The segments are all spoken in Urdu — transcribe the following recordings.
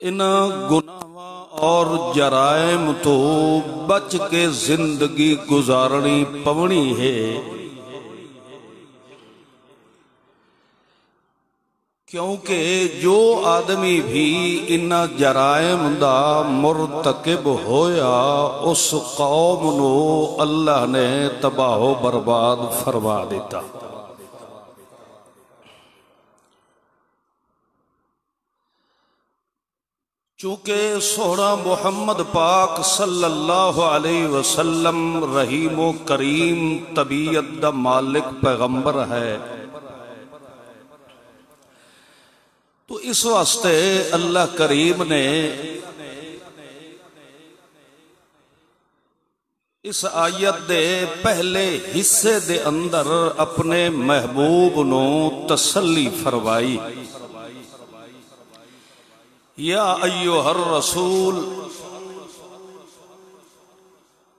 ان گناہاں اور جرائم تو بچ کے زندگی گزارنی پونی ہے، کیونکہ جو آدمی بھی ان جرائم دا مرتکب ہویا اس قوم نو اللہ نے تباہ و برباد فرما دیتا۔ چونکہ سونا محمد پاک صلی اللہ علیہ وسلم رحیم و کریم طبیعت دا مالک پیغمبر ہے، تو اس واسطے اللہ کریم نے اس آیت دے پہلے حصے دے اندر اپنے محبوب نو تسلی فرمائی، یا ایھا الرسول،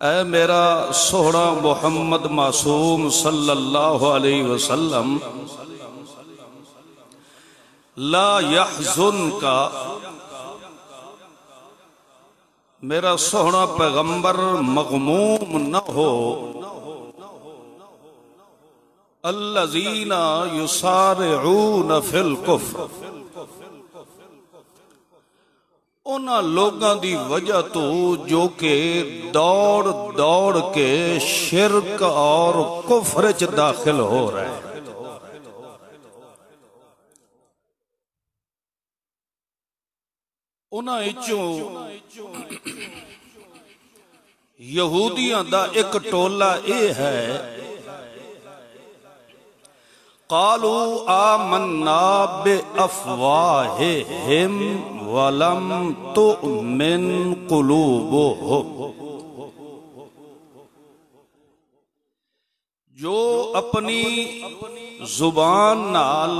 اے میرا سونا محمد معصوم صلی اللہ علیہ وسلم، لا يحزنک، میرا سونا پیغمبر مغموم نہ ہو، الذین یسارعون فی الکفر، انہاں لوگاں دی وجہ تو جو کہ دوڑ دوڑ کے شرک اور کفر وچ داخل ہو رہے ہیں۔ انہاں وچوں یہودیاں دا ایک ٹولہ اے ہے، قالوا آمنا بافواہہم ولم تؤمن قلوبہم، جو اپنی زبان نال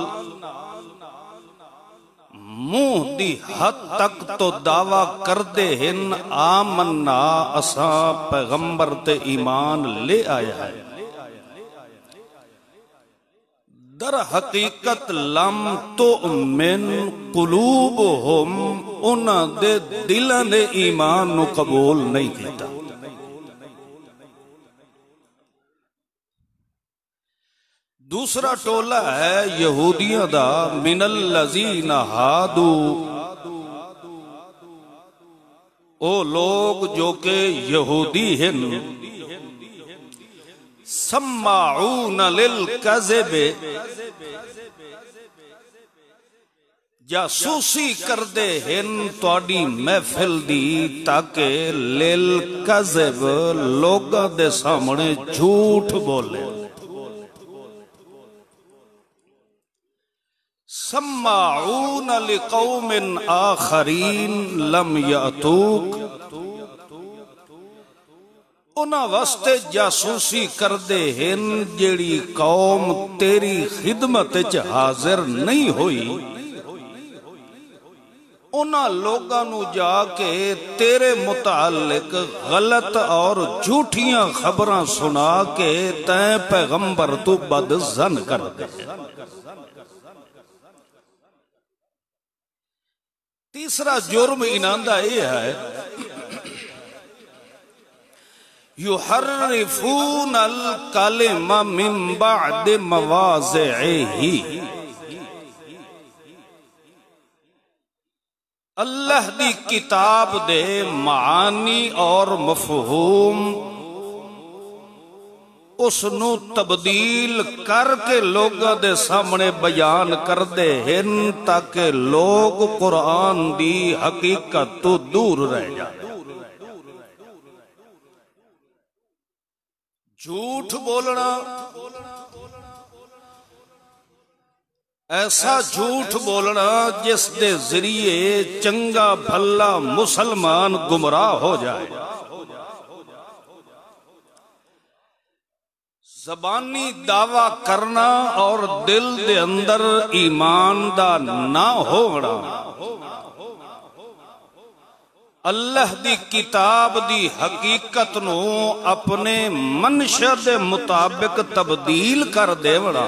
منہ دی حد تک تو دعویٰ کر دے ہن آمنا اساں پیغمبر تے ایمان لے آیا ہے، در حقیقت لم تؤمن قلوبہم، انہاں دے دلاں نے ایمان نو قبول نہیں کیتا۔ دوسرا ٹولہ ہے یہودیاں دا، من الذین ہادو، او لوگ جو کہ یہودی ہیں، سماعون للکذب، جاسوسی کر دے ہن تواڈی محفل دی تاکہ للکذب لوگاں دے سامنے جھوٹ بولے، سماعون لقوم آخرین لم یأتوک، انہاں واسطے جاسوسی کر دے ہن جیڑی قوم تیری خدمت وچ حاضر نہیں ہوئی، انہاں لوگاں نو جا کے تیرے متعلق غلط اور جھوٹیاں خبراں سنا کے تیں پیغمبر تو بد ظن کر دے۔ تیسرا جرم انہاں دا یہ ہے، یحرفون الکلم من بعد مواضعہ، اللہ دی کتاب دے معانی اور مفہوم اس نو تبدیل کر کے لوگاں دے سامنے بیان کر دے ہن تاکہ لوگ قرآن دی حقیقت تو دور رہ جائے۔ جھوٹ بولنا، ایسا جھوٹ بولنا جس دے ذریعے چنگا بھلا مسلمان گمراہ ہو جائے، زبانی دعویٰ کرنا اور دل دے اندر ایمان دا نہ ہونا، اللہ دی کتاب دی حقیقت نو اپنے منشا دے مطابق تبدیل کر دیونا،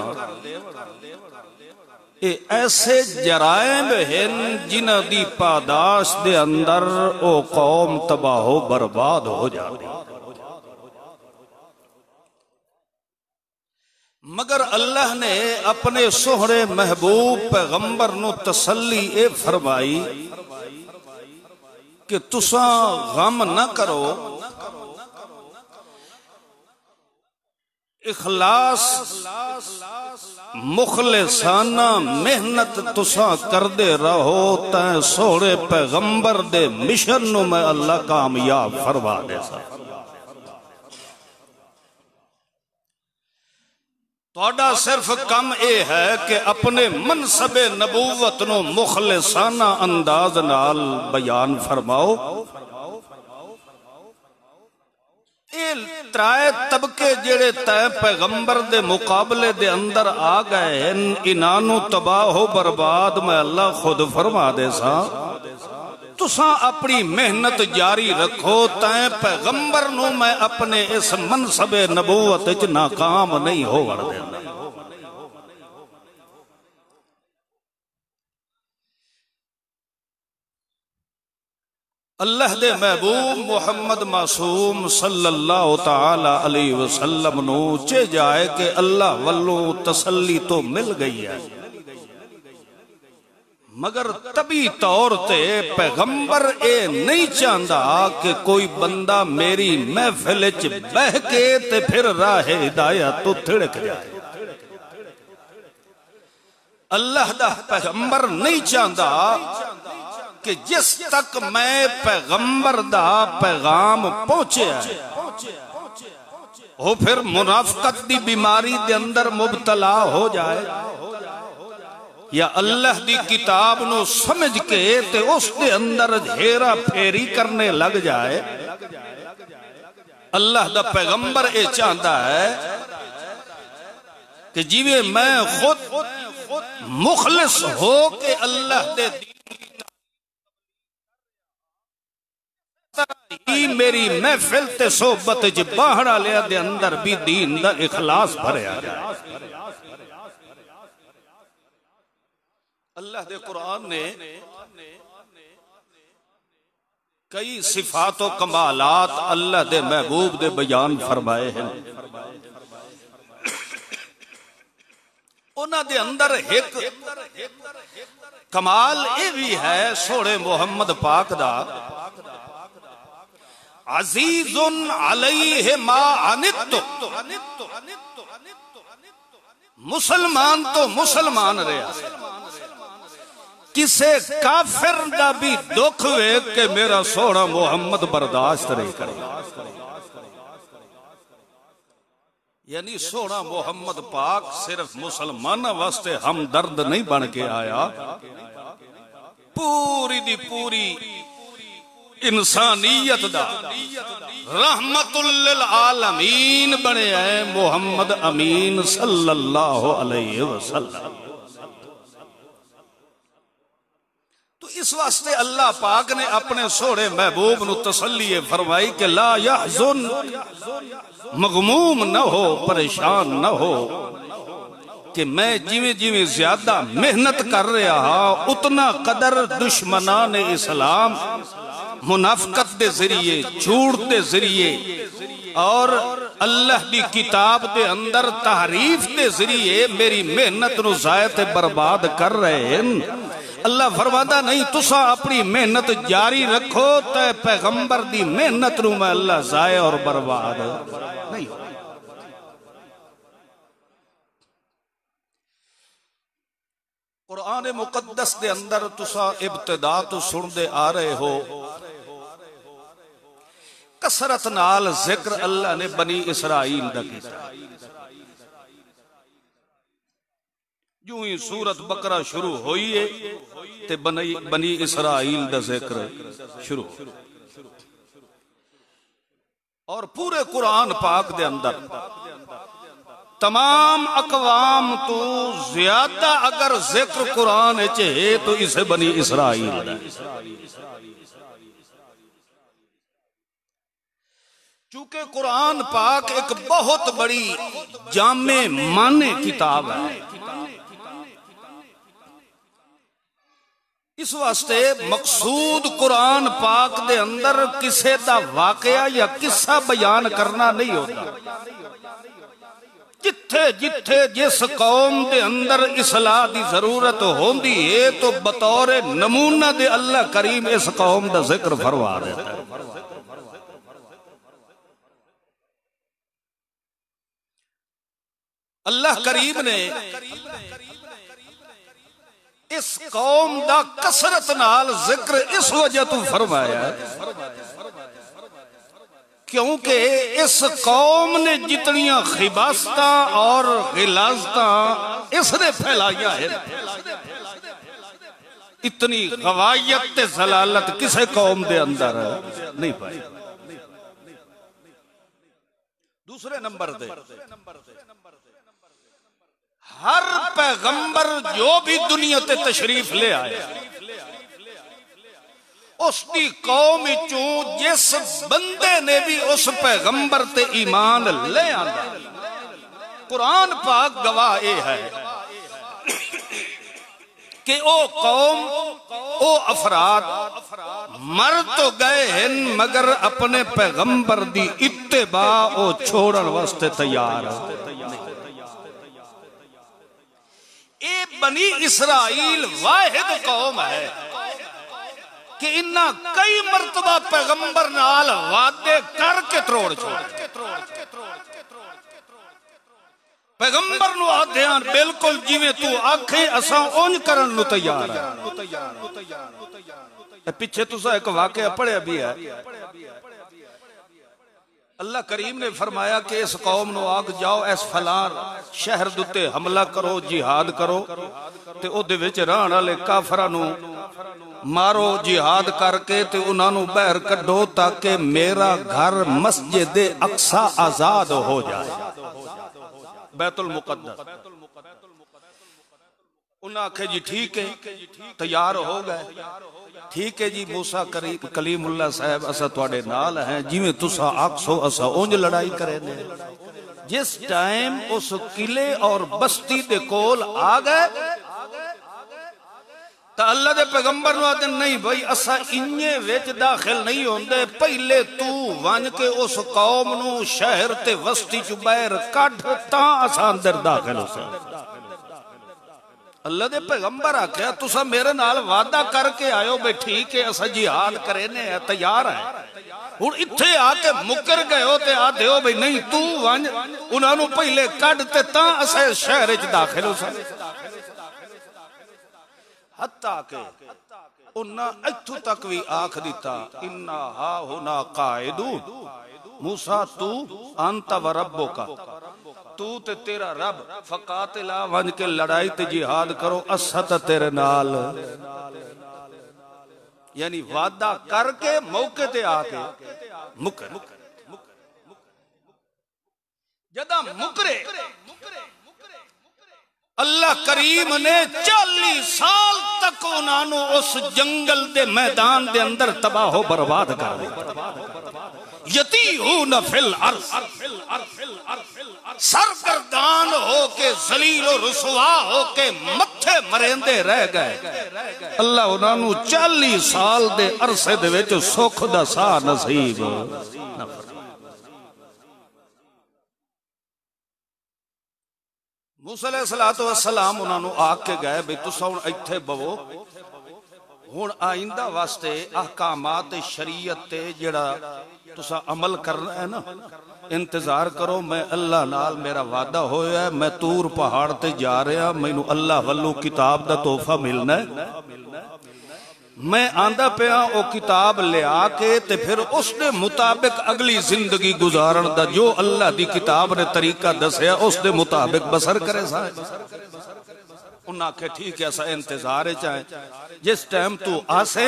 اے ایسے جرائم ہیں جنہ دی پاداش دے اندر او قوم تباہ و برباد ہو جاتی، مگر اللہ نے اپنے سہرے محبوب پیغمبر نو تسلی اے فرمائی کہ تساں غم نہ کرو، اخلاص مخلصانہ محنت تساں کر دے رہو تائیں سوڑے پیغمبر دے مشن نو میں اللہ کامیاب فرما دے سا۔ توڑا صرف کم اے ہے کہ اپنے منصب نبوت نو مخلصانہ انداز نال بیان فرماؤ۔ اے ترائے طبقے جڑے تے پیغمبر دے مقابلے دے اندر آ گئے انانو تباہ و برباد میں اللہ خود فرما دے سا۔ تساں اپنی محنت جاری رکھو تے پیغمبر نو میں اپنے اس منصب نبوت وچ ناکام نہیں ہو وڑ دے۔ اللہ دے محبوب محمد معصوم صلی اللہ تعالی علیہ وسلم نو چے جائے کہ اللہ والوں تسلی تو مل گئی ہے، مگر طبی طور تے پیغمبر اے نہیں چاہندا کہ کوئی بندہ میری محفل وچ بہ کے تے پھر راہ ہدایت تو تھڑک جائے۔ اللہ دا پیغمبر نہیں چاہندا کہ جس تک میں پیغمبر دا پیغام پہنچے ہے وہ پھر منافقت دی بیماری دے اندر مبتلا ہو جائے، یا اللہ دی کتاب نو سمجھ کے تے اس دے اندر ہیرا پھیری کرنے لگ جائے۔ اللہ دا پیغمبر اے چاہتا ہے کہ جیوے میں خود مخلص ہو کے اللہ دے میری محفل تے صحبت جی باہڑا لیا دے اندر بھی دین دا اخلاص بھرے آ جائے۔ اللہ دے قرآن نے کئی صفات و کمالات اللہ دے محبوب دے بیان فرمائے ہیں، انہاں دے اندر ایک کمال اے بھی ہے سوڑے محمد پاک دا، عزیز علیہ ما عنتم، مسلمان تو مسلمان رہا، کسے کافر دا بھی دکھ ہوئے کہ میرا سوڑا محمد برداشت نہیں کرے۔ یعنی سوڑا محمد پاک صرف مسلمان واسطے ہمدرد نہیں بن کے آیا، پوری دی پوری انسانیت دا رحمت للعالمین بنے ہیں محمد امین صلی اللہ علیہ وسلم۔ تو اس واسطے اللہ پاک نے اپنے سوڑے محبوب نو تسلی فرمائی کہ لا یحزن، مغموم نہ ہو، پریشان نہ ہو، کہ میں جیویں جیویں زیادہ محنت کر رہا ہاں اتنا قدر دشمنان اسلام منافقت دے ذریعے، جھوٹ دے ذریعے اور اللہ دی کتاب دے اندر تحریف دے ذریعے میری محنت نو ضائع برباد کر رہے ہیں۔ اللہ فرماتا نہیں تسا اپنی محنت جاری رکھو تے پیغمبر دی محنت نو میں اللہ ضائع اور برباد نہیں ہو۔ قرآن مقدس دے اندر تسا ابتدا تو سن دے آ رہے ہو، کثرت نال ذکر اللہ نے بنی اسرائیل دا کیتا۔ جو ہی سورت بقرہ شروع ہوئی ہے تے بنی اسرائیل دا ذکر شروع، اور پورے قرآن پاک دے اندر تمام اقوام تو زیادہ اگر ذکر قرآن ہے تو اسے بنی اسرائیل ہے، چونکہ قرآن پاک ایک بہت بڑی جامع معنی کتاب ہے۔ اس واسطے مقصود قرآن پاک دے اندر کسے دا واقعہ یا قصہ بیان کرنا نہیں ہوتا. جتھے جتھے جس قوم دے اندر اصلاح دی ضرورت ہوندی ہے تو بطور نمونہ دے اللہ کریم اس قوم دا ذکر فرما دیتا ہے. اللہ کریم نے اس قوم دا کثرت نال ذکر اس وجہ تو فرمایا ہے کیونکہ اس قوم نے جتنیاں خباستاں اور غلاظتاں اس نے پھیلایا ہے اتنی غوایت تے ضلالت کسے قوم دے اندر نہیں پائی. دوسرے نمبر دے ہر پیغمبر جو بھی دنیا تے تشریف لے آئے اس کی قوم چوں جس بندے نے بھی اس پیغمبر تے ایمان لے آنا قرآن پاک گواہ اے ہے کہ او قوم او افراد مر تو گئے ہیں مگر اپنے پیغمبر دی اتباع او چھوڑن واسطے تیار اے بنی اسرائیل واحد قوم ہے کہ انہاں کئی مرتبہ پیغمبر نال وعدے کر کے تروڑ چھوڑ پیغمبر نو آدھیان بالکل جیویں تو آکھیں اساں اونج کرن نو تیار ہے. پیچھے تو سا ایک واقعہ پڑھے بھی ہے اللہ کریم نے فرمایا کہ اس قوم نو آگ جاؤ اس فلان شہر دوتے حملہ کرو جہاد کرو تے او دے وچ رہن والے کافراں نو مارو جہاد کر کے تے انہاں نو باہر کڈو تاکہ میرا گھر مسجد اقصی آزاد ہو جائے بیت المقدس. انہاں کہے جی ٹھیک ہے تیار ہو گئے ٹھیک ہے جی موسیٰ کلیم اللہ صاحب اسا تواڈے نال ہیں جیویں تسا آکسو اسا اونج لڑائی کرے دے. جس ٹائم اس قلعے اور بستی دے کول آ گئے تا اللہ دے پیغمبر نو آدھے نہیں بھائی اسا انجے ویچ داخل نہیں ہوندے پہلے تو وانج کے اس قوم نو شہر تے وسطی چو باہر کڈ تاں اسا اندر داخل ہو سکتے. اللہ دے پیغمبر آکھیا تسا میرے نال وعدہ کر کے آئے ہو بے ٹھیک ہے اسا جہاد کرینے ہیں تیار ہے اور اتھے آ کے مکر گئے ہو تے آدھے ہو بھئی نہیں تو وانج انہاں نو پہلے کڈ تے تاں اسا شہر وچ داخل ہو سکتے. حتیٰ کہ انہاں اتھو تک بھی آکھ دیتا انا ہا ہونا قائدون موسیٰ تو انت و ربو کا تو تے تیرا رب فقاتلا ونج کے لڑائی تے جہاد کرو اسد تیرے نال یعنی وعدہ کر کے موقع تے آکے مکر جدہ مکرے اللہ کریم نے 40 سال تک انہوں اس جنگل دے میدان دے اندر تباہ و برباد کر دیا یتیہون فی الارض سرگردان ہو کے ذلیل و رسوا ہو کے متھے مریندے رہ گئے. اللہ انہوں 40 سال دے عرصے دے وچ سکھ دا سا نصیب موسیٰ علیہ السلام انہوں نے آگ کے گئے بھئی تسا ہن ایتھے بوو ہن آئندہ واسطے احکامات شریعت تے جڑا تسا عمل کرنا ہے نا انتظار کرو میں اللہ نال میرا وعدہ ہویا ہے میں طور پہاڑ تے جا رہا مینوں اللہ والو کتاب دا تحفہ ملنا ہے میں آندہ پہ او کتاب لے آکے تے پھر اس نے مطابق اگلی زندگی گزارن دا جو اللہ دی کتاب نے طریقہ دسیا اس نے مطابق بسر کرے سائے. انہاں کہ ٹھیک ہے ایسا انتظار چاہیں جس ٹائم تو آسے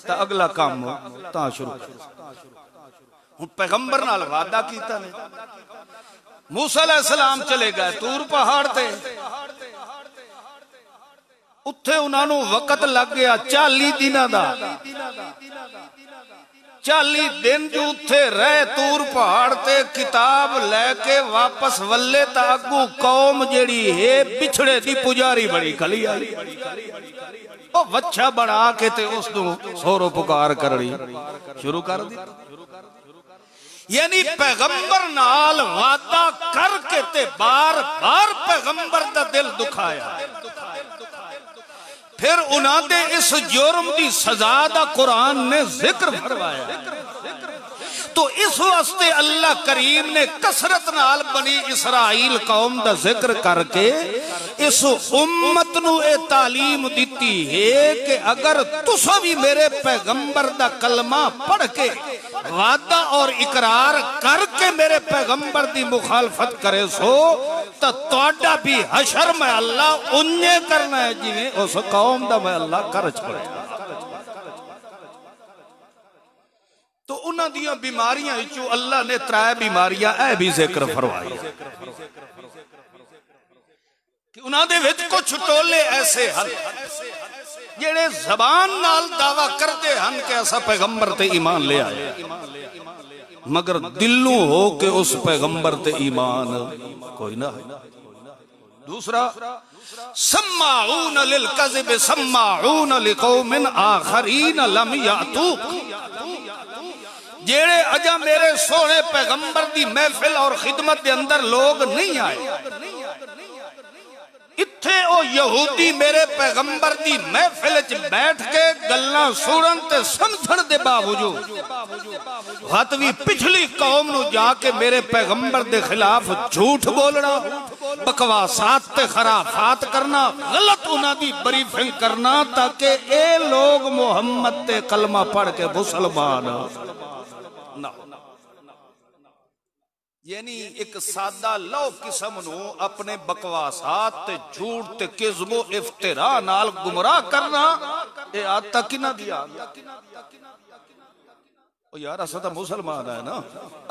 تا اگلا کام ہو تا شروع کرے. پیغمبر نال وعدہ کیتا نے موسیٰ علیہ السلام چلے گئے طور پہاڑ تے اتھے انہوں نے وقت لگ گیا 40 دنہ دا 40 دن جو اتھے رہ طور پہاڑ تے کتاب لے کے واپس ولے تاکو قوم جڑی ہے بچھڑے دی پجاری بڑی کھلی آئی وہ وچھا بڑھا کے تے اس نو سورو پکار کرنی شروع کر دی. یعنی پیغمبر نال وعدہ کر کے تے بار بار پیغمبر دا دل دکھایا. پھر انہاں دے اس جرم دی سزا دا قرآن نے ذکر فرمایا. تو اس واسطے اللہ کریم نے کثرت نال بنی اسرائیل قوم دا ذکر کر کے اس امت نو اے تعلیم دیتی ہے کہ اگر تسا بھی میرے پیغمبر دا کلمہ پڑھ کے وعدہ اور اقرار کر کے میرے پیغمبر دی مخالفت کرے سو تو توڑا بھی حشر میں اللہ انہیں کرنا ہے جنہیں اس قوم دا میں اللہ کرچ پڑے. تو انہاں دیاں بیماریاں جو اللہ نے ترائے بیماریاں اے بھی ذکر فرمائی کہ انہاں دے وچ کچھ ٹولے ایسے ہن جڑے زبان نال دعویٰ کرتے ہن کہ ایسا پیغمبر تے ایمان لے آئے مگر دلوں ہو کہ اس پیغمبر تے ایمان کوئی نہ ہے. دوسرا سماعون للکذب سماعون لقوم آخرین لم یاتوک. جیڑے اجا میرے سونے پیغمبر دی محفل اور خدمت دے اندر لوگ نہیں آئے اتھے او یہودی میرے پیغمبر دی محفل چ بیٹھ کے گلاں سنن تے سمجھن دے باوجود غتوی پچھلی قوم نو جا کے میرے پیغمبر دے خلاف جھوٹ بولنا بکواسات تے خرافات کرنا غلط انہاں دی بریفنگ کرنا تاکہ اے لوگ محمد تے کلمہ پڑھ کے مسلمان نہ. یعنی ایک سادہ لو قسم نو اپنے بکواسات تے جھوٹ تے کذب و افتراء نال گمراہ کرنا اے آتا کنا دیا او یار اسا تا مسلمان ہے نا.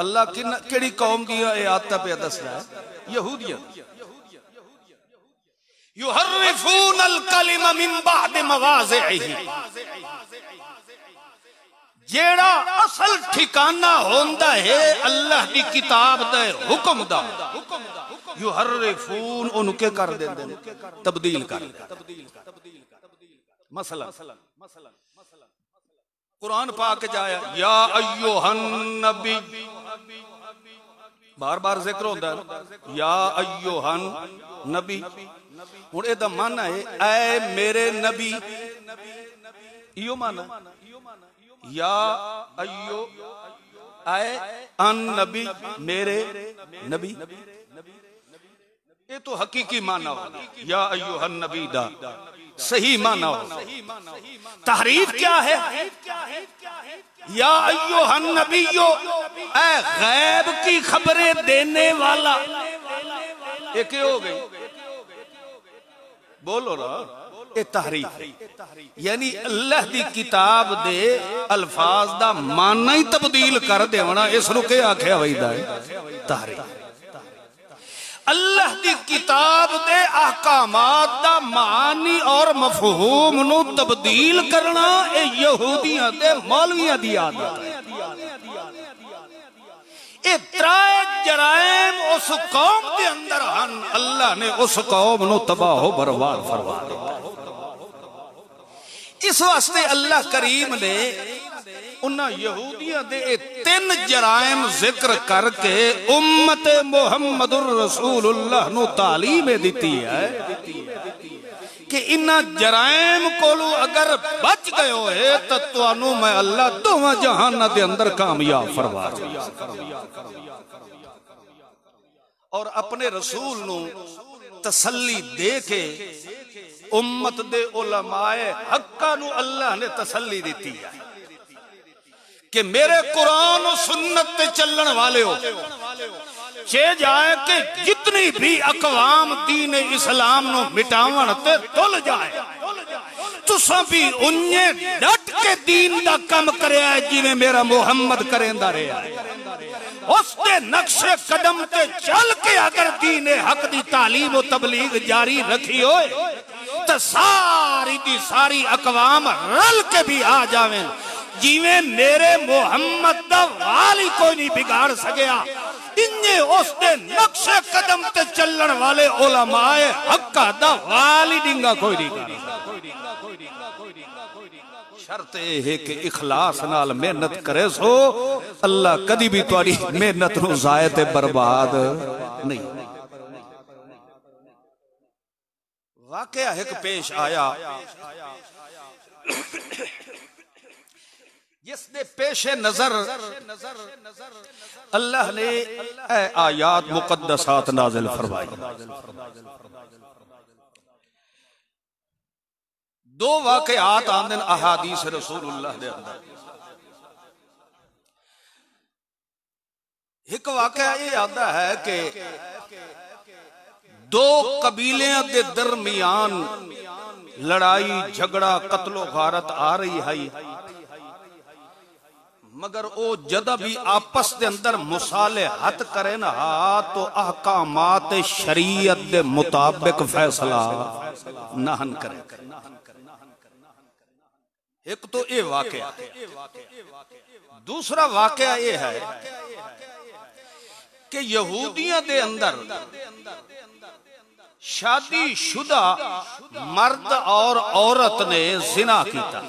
اللہ کیڑی قوم دیا اے آتا پہ دس رہا ہے یہودیاں. یحرفون الکلم من بعد مواضعہ. جیڑا اصل ٹھکانہ ہوندا ہے اللہ دی کتاب دے حکم دا یحرفون ان کے کر دیں تبدیل کر دیں. مثلا قرآن پاک جایا یا ایوہ النبی بار بار ذکر ہوندہ ہے یا ایوہ النبی. اور اے دا معنی ہے اے میرے نبی. ایو معنی یا ایو اے ان نبی میرے نبی. یہ تو حقیقی معنی ہوگا یا ایوہ النبی دا صحیح معنی ہوگا. تحریف کیا ہے یا ایوہ النبی اے غیب کی خبریں دینے والا. ایک ہو گئی بولو نا اے تحریف ہے. یعنی اللہ دی کتاب دے الفاظ دا معنی ہی تبدیل کر دے ونا اس نو کہ آکھیا ویدا ہے تحریف. اللہ دی کتاب دے احکامات دا معنی اور مفہوم نو تبدیل کرنا اے یہودیاں دے مولویاں دی عادت ہے. اے ترائے جرائم اس قوم دے اندر ہن اللہ نے اس قوم نو تباہ و برباد فرما دیا. اس واسطے اللہ کریم نے انہاں یہودیاں دے تین جرائم ذکر کر کے امت محمد الرسول اللہ نو تعلیم دیتی ہے کہ انہاں جرائم کولو اگر بچ گئے ہوئے تو توانو میں اللہ دوہاں جہانہ دے اندر کامیاب فرما دیا. اور اپنے رسول نو تسلی دے کے امت دے علماء حقہ نو اللہ نے تسلی دیتی ہے کہ میرے قرآن و سنت تے چلن والے ہو چے جائے کہ جتنی بھی اقوام دین اسلام نو مٹاون تے تل جائے تساں بھی انہیں ڈٹ کے دین دا کم کرے آئے جنہیں میرا محمد کریں دا رہے آئے. اس دے نقش قدم تے چل کے اگر دین حق دی تعلیم و تبلیغ جاری رکھی ہوئے تو ساری دی ساری اقوام رل کے بھی آ جاویں جیویں میرے محمد دا والی کوئی نہیں بگاڑ سکیا. انہیں اس دے نقش قدم تے چلن والے علماء حقہ دا والی ڈنگا کوئی نہیں. شرط ہے کہ اخلاص نال محنت کرے سو اللہ کدی بھی تاری محنت نو ضائع تے برباد نہیں۔ واقعہ ایک پیش آیا جس نے پیش نظر اللہ نے آیات مقدسات نازل فرمائی۔ دو واقعات آندن احادیث رسول اللہ دے اندر۔ ایک واقعہ یہ آتا ہے کہ دو قبیلیاں دے درمیان لڑائی جھگڑا قتل و غارت آ رہی ہے، مگر او جدہ بھی آپس دے اندر مصالحت کرے نا تو احکامات شریعت دے مطابق فیصلہ نہن کرے۔ ایک تو یہ واقعہ، دوسرا واقعہ یہ ہے کہ یہودیاں دے اندر شادی شدہ مرد اور عورت نے زنا کیتا،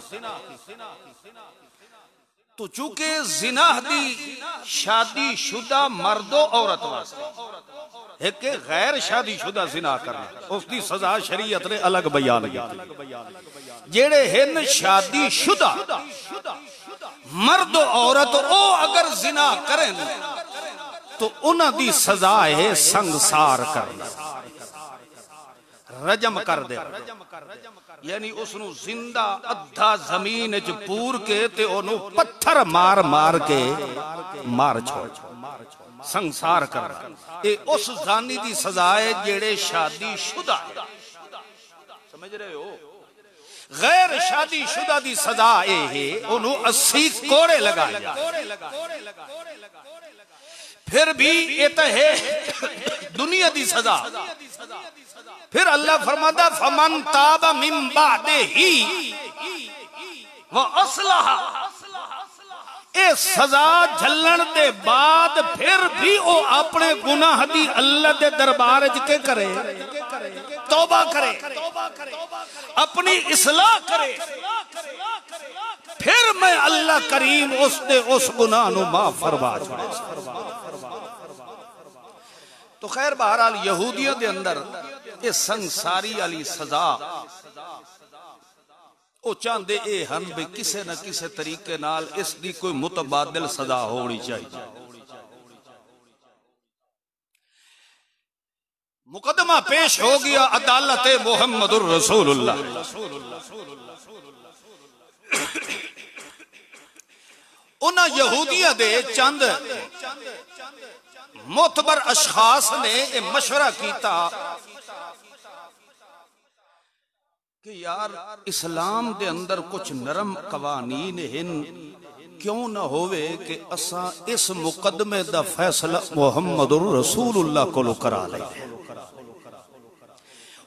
تو چونکہ زنا دی شادی شدہ مرد و عورت واسطے ایک غیر شادی شدہ زنا کرنا اس دی سزا شریعت نے الگ بیان کی۔ جیڑے ہن شادی شدہ مرد و عورت او اگر زنا کریں تو انہاں دی سزا ہے سنگسار کرنا، رجم کر دے، یعنی اس نو زندہ ادھا زمین وچ پور کے تے انہوں پتھر مار مار کے مار چھوڑ سنگسار کرنا۔ اے اس زانی دی سزا ہے جیڑے شادی شدہ، سمجھ رہے ہو؟ غیر شادی شدہ دی سزا اے ہے انہوں 80 کوڑے لگایا۔ پھر بھی یہ تو ہے دنیا دی سزا۔ پھر اللہ فرماتا فمن تاب من بعدہ وَأَصْلَحَ، اے سزا جھلن دے بعد پھر بھی او اپنے گناہ دی اللہ دے دربار کے کرے، توبہ کرے، اپنی اصلاح کرے، پھر میں اللہ کریم اس دے اس گناہ نو معاف فرما چھوڑے۔ تو خیر بہرحال یہودیوں دے اندر یہ سنگساری علی سزا او چاندے اے ہن بھی کسے نہ کسے طریقے نال اس دی کوئی متبادل سزا ہونی چاہیے۔ مقدمہ پیش ہو گیا عدالت محمد الرسول اللہ۔ انہاں یہودیہ دے چند معتبر اشخاص نے مشورہ کیتا کہ یار اسلام دے اندر کچھ نرم قوانین ہن، کیوں نہ ہوئے کہ اساں اس مقدمے دا فیصلہ محمد الرسول اللہ کو کرا لیں۔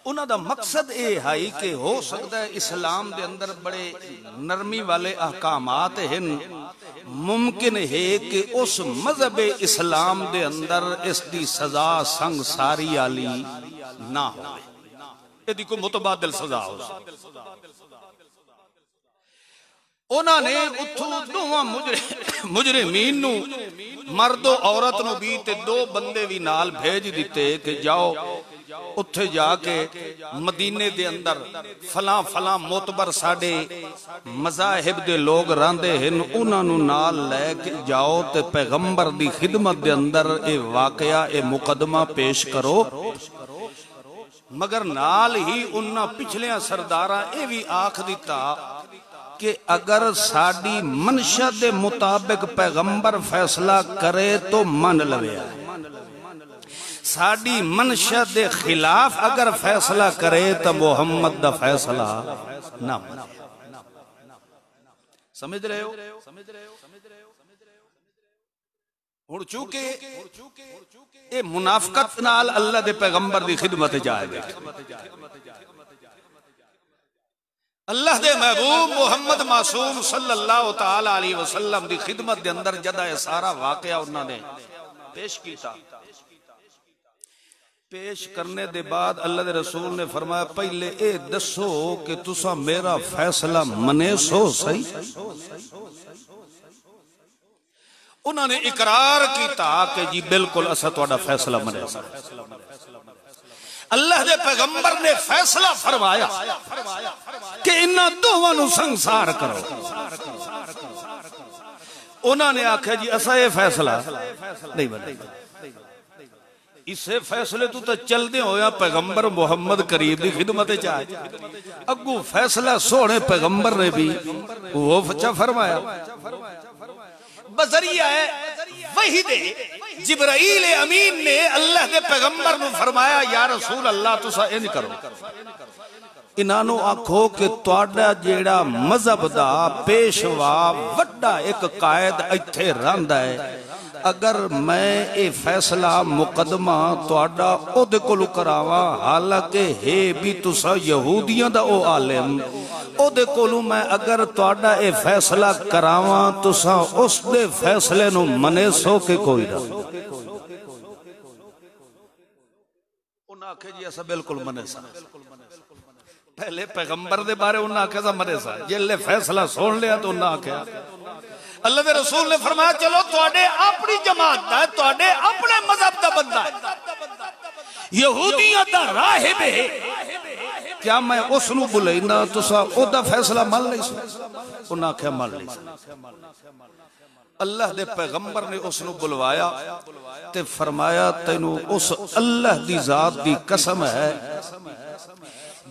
انہاں دا مقصد یہ ہے کہ ہو سکتا ہے اسلام دے اندر بڑے نرمی والے احکامات ہیں، ممکن ہے کہ اس مذہب اسلام دے اندر اس دی سزا سنگساری علی نہ ہو، یہ دی کوئی متبادل سزا ہو۔ انہوں نے اتھو دو مجرمین نو مرد و عورت نو بھی تے دو بندے بھی نال بھیج دیتے کہ جاؤ اتھے جا کے مدینے دے اندر فلاں فلاں معتبر ساڑے مذاہب دے لوگ راندے ہیں، انہاں نو نال لے کے جاؤ تے پیغمبر دی خدمت دے اندر اے واقعہ اے مقدمہ پیش کرو۔ مگر نال ہی انہاں پچھلیاں سرداراں اے بھی آکھ دیتا کہ اگر ساڑی منشا دے مطابق پیغمبر فیصلہ کرے تو من لویا، ساڑی منشا دے خلاف اگر فیصلہ کرے تو محمد دا فیصلہ نہ مانے۔ سمجھ رہے ہو؟ اور چونکہ اے منافقت نال اللہ دے پیغمبر دی خدمت جائے گا، اللہ دے محبوب محمد معصوم صلی اللہ تعالی علیہ وسلم دی خدمت دے اندر جدہ سارا واقعہ انہوں نے پیش کیتا، پیش کرنے دے بعد اللہ دے رسول نے فرمایا پہلے اے دسو کہ تسا میرا فیصلہ منے سو صحیح. انہوں نے اقرار کیتا کہ جی بالکل اسا تہاڈا فیصلہ منے سا. اللہ دے پیغمبر نے فیصلہ فرمایا کہ انہاں دوواں نو سنسار کرو. انہوں نے آکھیا جی اسا یہ فیصلہ نہیں بنے. اسے فیصلے تو چل دے ہویا پیغمبر محمد کریم دی خدمت چاہے اگو فیصلہ سونے پیغمبر نے بھی وہ فچا فرمایا بذریعہ وحی دے جبرائیل امین نے اللہ دے پیغمبر نے فرمایا یا رسول اللہ تسا انج کرو انہانو آکھو کہ تواڈا جیڑا مذہب دا پیشوا وڈا ایک قائد ایتھے رہندا ہے اگر میں اے فیصلہ مقدمہ تواڈا او دے کولو کراواں حالانکہ ہے بھی تسا یہودیاں دا او عالم او دے کولو میں اگر تواڈا اے فیصلہ کراواں تسا اس دے فیصلے نو منے سو کہ کوئی نہ. انہاں آکھے جی ایسا بالکل منے سا. پہلے پیغمبر دے بارے انہاں آکھے سا منے سا جلے فیصلہ سن لیا تو انہاں آکھے اللہ دے رسول نے فرمایا چلو تواڈے اپنی جماعت دا تواڈے اپنے مذہب دا بندہ ہے یہودیاں دا راہب ہے کیا میں اس نو بلائینا تسا او دا فیصلہ مان لئی سو. انہاں آکھیا مان لئی سو. اللہ دے پیغمبر نے اس نو بلوایا تے فرمایا تینو اس اللہ دی ذات دی قسم ہے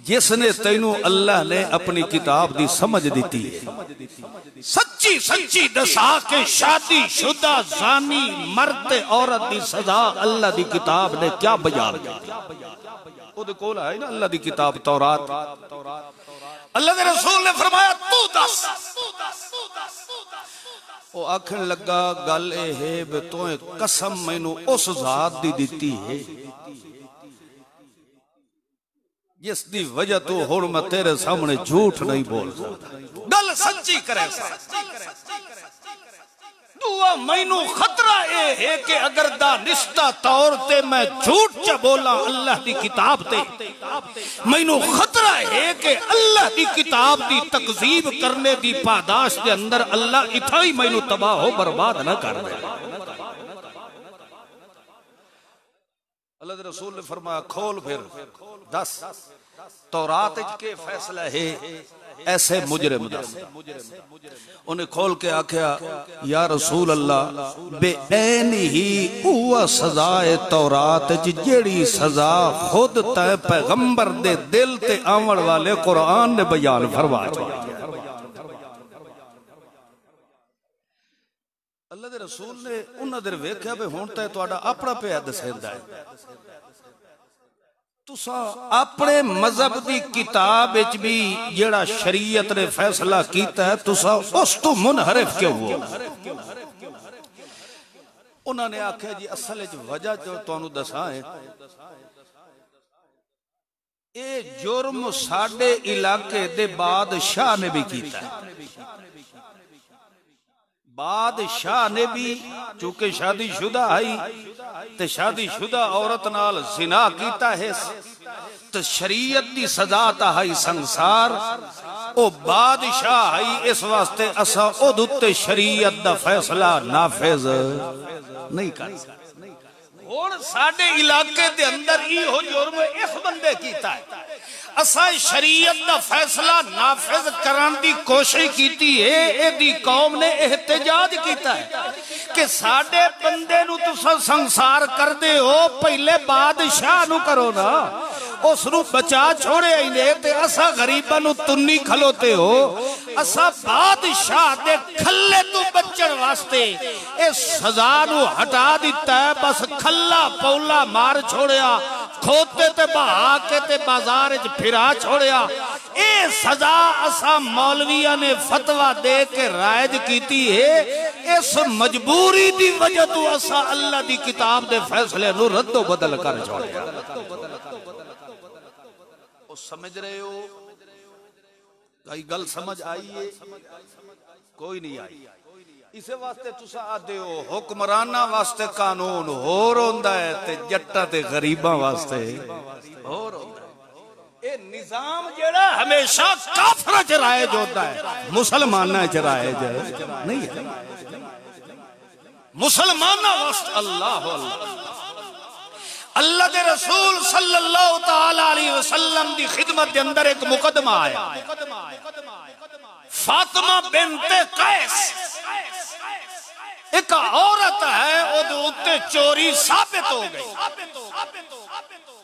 جس نے تینو اللہ نے اپنی کتاب دی سمجھ دیتی ہے سچی سچی دسا کہ شادی شدہ زانی مرد عورت دی سزا اللہ دی کتاب نے کیا بیان کی. او دے کول ہے نا اللہ دی کتاب تورات. اللہ دے رسول نے فرمایا تو دس. او آکھن لگا گل اے ہے بے تو قسم مینوں اس ذات دی دیتی ہے جس دی وجہ تو ہن میں تیرے سامنے جھوٹ نہیں بول سکتا. گل سچی کرے سا دعا مینوں خطرہ اے ہے کہ اگر دانستہ طور تے میں جھوٹ چا بولا اللہ دی کتاب تے مینوں خطرہ ہے کہ اللہ دی کتاب دی تکذیب کرنے دی پاداش دے اندر اللہ اتھا ہی مینوں تباہ ہو برباد نہ کر دے. اللہ دے رسول نے فرمایا کھول پھر دس تورات کے فیصلہ ہے ایسے مجرم دس. انہیں کھول کے آکھیا یا رسول اللہ بے این ہی اوہ سزائے تورات جیڑی سزا خود تے پیغمبر دے دل تے آمڑ والے قرآن نے بیان فرمایا. اللہ دے رسول نے انہاں در ویکھیا بے ہون تے تواڈا اپنا پیا دسیندا ہے تسا اپنے مذہب دی کتاب وچ بھی جیڑا شریعت نے فیصلہ کیتا ہے تسا اس تو منحرف کیوں ہو. انہوں نے آکھیا جی اصل وجہ جو تانوں دساں ہے اے جرم ساڈے علاقے دے بادشاہ نے بھی کیتا ہے. بادشاہ نے بھی چونکہ شادی شدہ آئی تے شادی شدہ عورت نال زنا کیتا ہے تو شریعت دی سزا تا ہے سنسار. او بادشاہ ہے اس واسطے اسا او دتے شریعت دا فیصلہ نافذ نہیں کر. اور ساڈے علاقے دے اندر ہی ہو جرم اس بندے کیتا ہے اسا شریعت دا فیصلہ نافذ کرن دی کوشش کیتی ہے. اے دی قوم نے احتجاج کیتا ہے کہ ساڈے بندے نو تساں سنسار کر دے ہو پہلے بادشاہ نو کرو نا اس نو بچا چھوڑے ہی نے تے اسا غریباں نو تنی کھلوتے ہو. اسا بادشاہ دے کھلے تو بچن واسطے اس سزا نو ہٹا دیتا ہے بس کھلا پولا مار چھوڑیا کھوتے تے بہا کے تے بازار وچ پھرا چھوڑیا. اے سزا اسا مولویاں نے فتویٰ دے کے رائج کیتی ہے. اس مجبوری دی وجہ تو اسا اللہ دی کتاب دے فیصلے نو رد و بدل کر چھوڑیا. سمجھ رہے ہو کئی گل سمجھ آئی ہے کوئی نہیں آئی. اسے واسطے تسا آدے ہو حکمرانہ واسطے قانون ہور ہوندا ہے تے جٹاں تے غریباں واسطے ہور ہوندا ہے۔ اے نظام جڑا ہمیشہ کافر وچ رائج ہوتا ہے، مسلماناں وچ رائج نہیں ہے۔ مسلماناں واسطے اللہ اللہ دے رسول صلی اللہ تعالی علیہ وسلم دی خدمت دے اندر ایک مقدمہ آیا، فاطمہ بنت قیس ایک عورت ہے، او دے اوتے چوری ثابت ہو گئی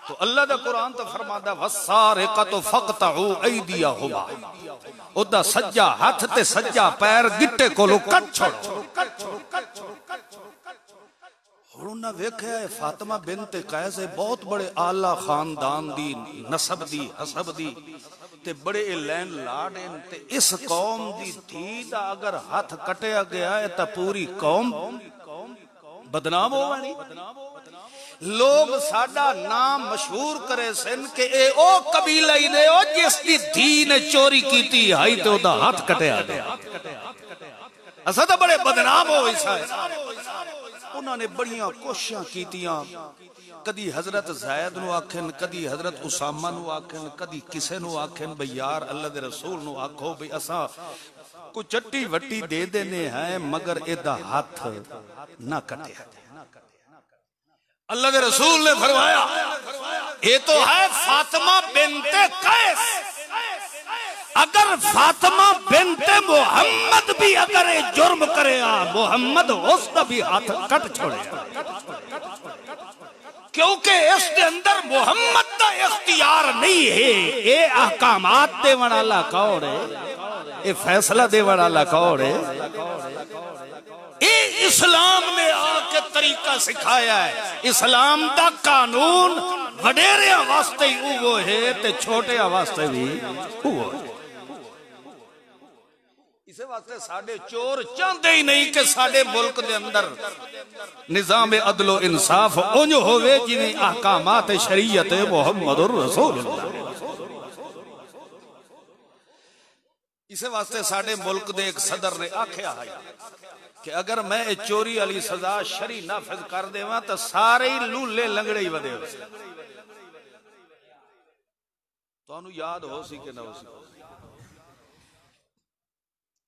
تو اللہ دا قرآن تو فرماتا ہے وَالسَّارِقَةُ فَاقْطَعُوا أَيْدِيَهُمَا، او دا سجا ہاتھ تے سجا پیر گٹے کولو کٹ چھوڑو۔ ہن نہ ویکھیا ہے فاطمہ بنت قیس بہت بڑے اعلی خاندان دی نسب دی حسب دی تے بڑے لین لاڈ ہیں تے اس قوم دی تھی دا اگر ہاتھ کٹیا گیا ہے تا پوری قوم بدنام ہو گئی۔ لوگ ساڈا نام مشہور کرے سن کہ اے او قبیلہ ہی نے او جس دی دھی نے چوری کیتی ہائی تے او دا ہاتھ کٹیا گیا، اسا تے بڑے بدنام ہو ایسا ہے۔ انہوں نے بڑیاں کوششاں کیتیاں، کدی حضرت زید نو آکھن، کدی حضرت اسامہ نو آکھن، کدی کسے نو آکھن بھئی یار اللہ دے رسول نو آکھو بھئی اساں کو چٹی وٹی دے دینے ہیں مگر ایدہ ہاتھ نہ کٹے۔ اللہ دے رسول نے فرمایا یہ تو ہے فاطمہ بنت قیس، اگر فاطمہ بنت محمد بھی اگر جرم کرے محمد اس کا بھی ہاتھ کٹ چھوڑے، کیونکہ اس کے اندر محمد کا اختیار نہیں ہے۔ اے احکامات دے والا کون ہے، اے فیصلہ دے والا کون ہے؟ اے اسلام نے آ کے طریقہ سکھایا ہے۔ اسلام دا قانون وڈیرے واسطے ہی وہ ہے تے چھوٹے واسطے بھی وہ ہے۔ اسے واسطے ساڑھے چور چاندے ہی نہیں کہ ساڑھے ملک دے اندر نظام عدل و انصاف انج ہوئے جنہیں احکامات شریعت محمد الرسول اللہ۔ اسے واسطے ساڑھے ملک دے ایک صدر نے آکھیا ہے کہ اگر میں چوری علی سزا شری نافذ کر دے وہاں تو سارے ہی لولے لنگڑے ہی ودے ہو سی۔ تو انہوں یاد ہو سی کہ نہ ہو سی،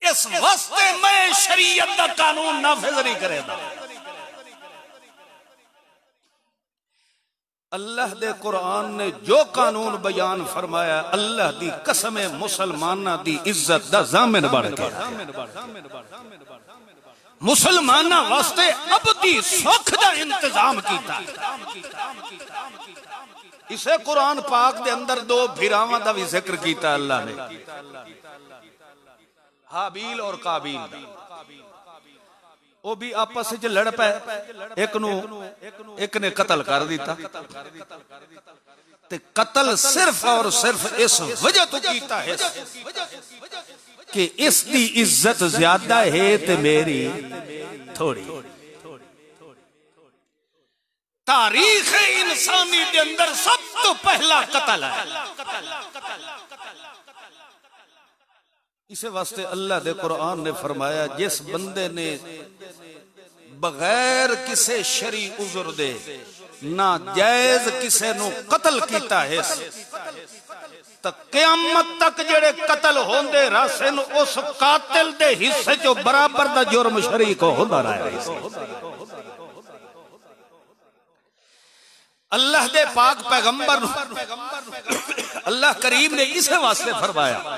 اس واسطے میں شریعت دا قانون نافذ نہیں کرے دا۔ اللہ دے قرآن نے جو قانون بیان فرمایا اللہ دی قسم مسلمانہ دی عزت دا ضامن بڑھ کے مسلمانہ واسطے ابدی سکھ دا انتظام کیتا۔ اسے قرآن پاک دے اندر دو بھیراواں دا بھی ذکر کیتا اللہ نے، حابیل اور قابیل دا۔ وہ بھی آپس سے لڑ پے، ایک نے قتل کر دیتا تے قتل صرف اور صرف اس وجہ تو کیتا ہے کہ اس دی عزت زیادہ ہے تے میری تھوڑی۔ تاریخ انسانی دے اندر سب تو پہلا قتل ہے۔ اسے واسطے اللہ دے قرآن نے فرمایا جس بندے نے بغیر کسے شرعی عذر دے ناجائز کسے نو قتل کیتا ہے تا قیامت تک جڑے قتل ہوندے راسن اس قاتل دے حصے جو برابر دا جرم شرعی کو ہوندا رہا ہے۔ اللہ دے پاک پیغمبر اللہ کریم نے اسے واسطے فرمایا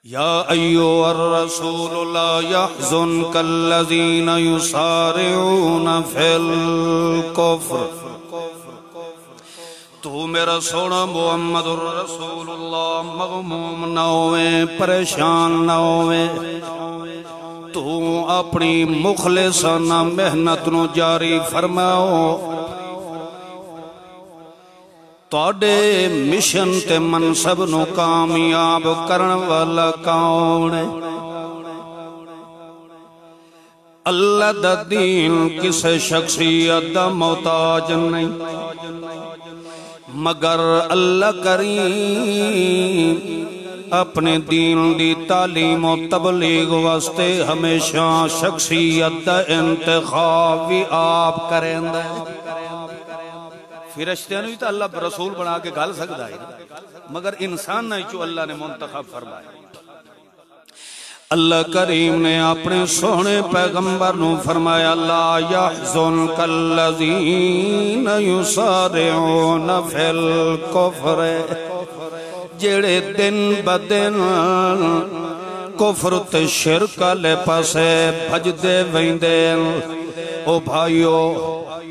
یا ایوہ الرسول لا يحزنک الذین یسارعون فی الکفر، تو میرا سونا محمد الرسول اللہ مغموم نہ ہوئے، پریشان نہ ہوئے، تو اپنی مخلصانہ محنت نو جاری فرماؤ، تواڈے مشن تے منصب نو کامیاب کرن والا کون ہے؟ اللہ دا دین کسے شخصیت دا محتاج نہیں مگر اللہ کریم اپنے دین دی تعلیم و تبلیغ واسطے ہمیشہ شخصیت دا انتخاب بھی آپ کریں دے فرشتیاں نو تو اللہ رسول بنا کے گل سکتا ہے مگر انسان نہ چو اللہ نے منتخب فرمایا اللہ کریم نے اپنے سونے پیغمبر نو فرمایا لا يحزنك الذين يسارعون في الكفر جڑے دن بدن کفر تے شرک والے پاسے بھجدے ویندے او بھائیو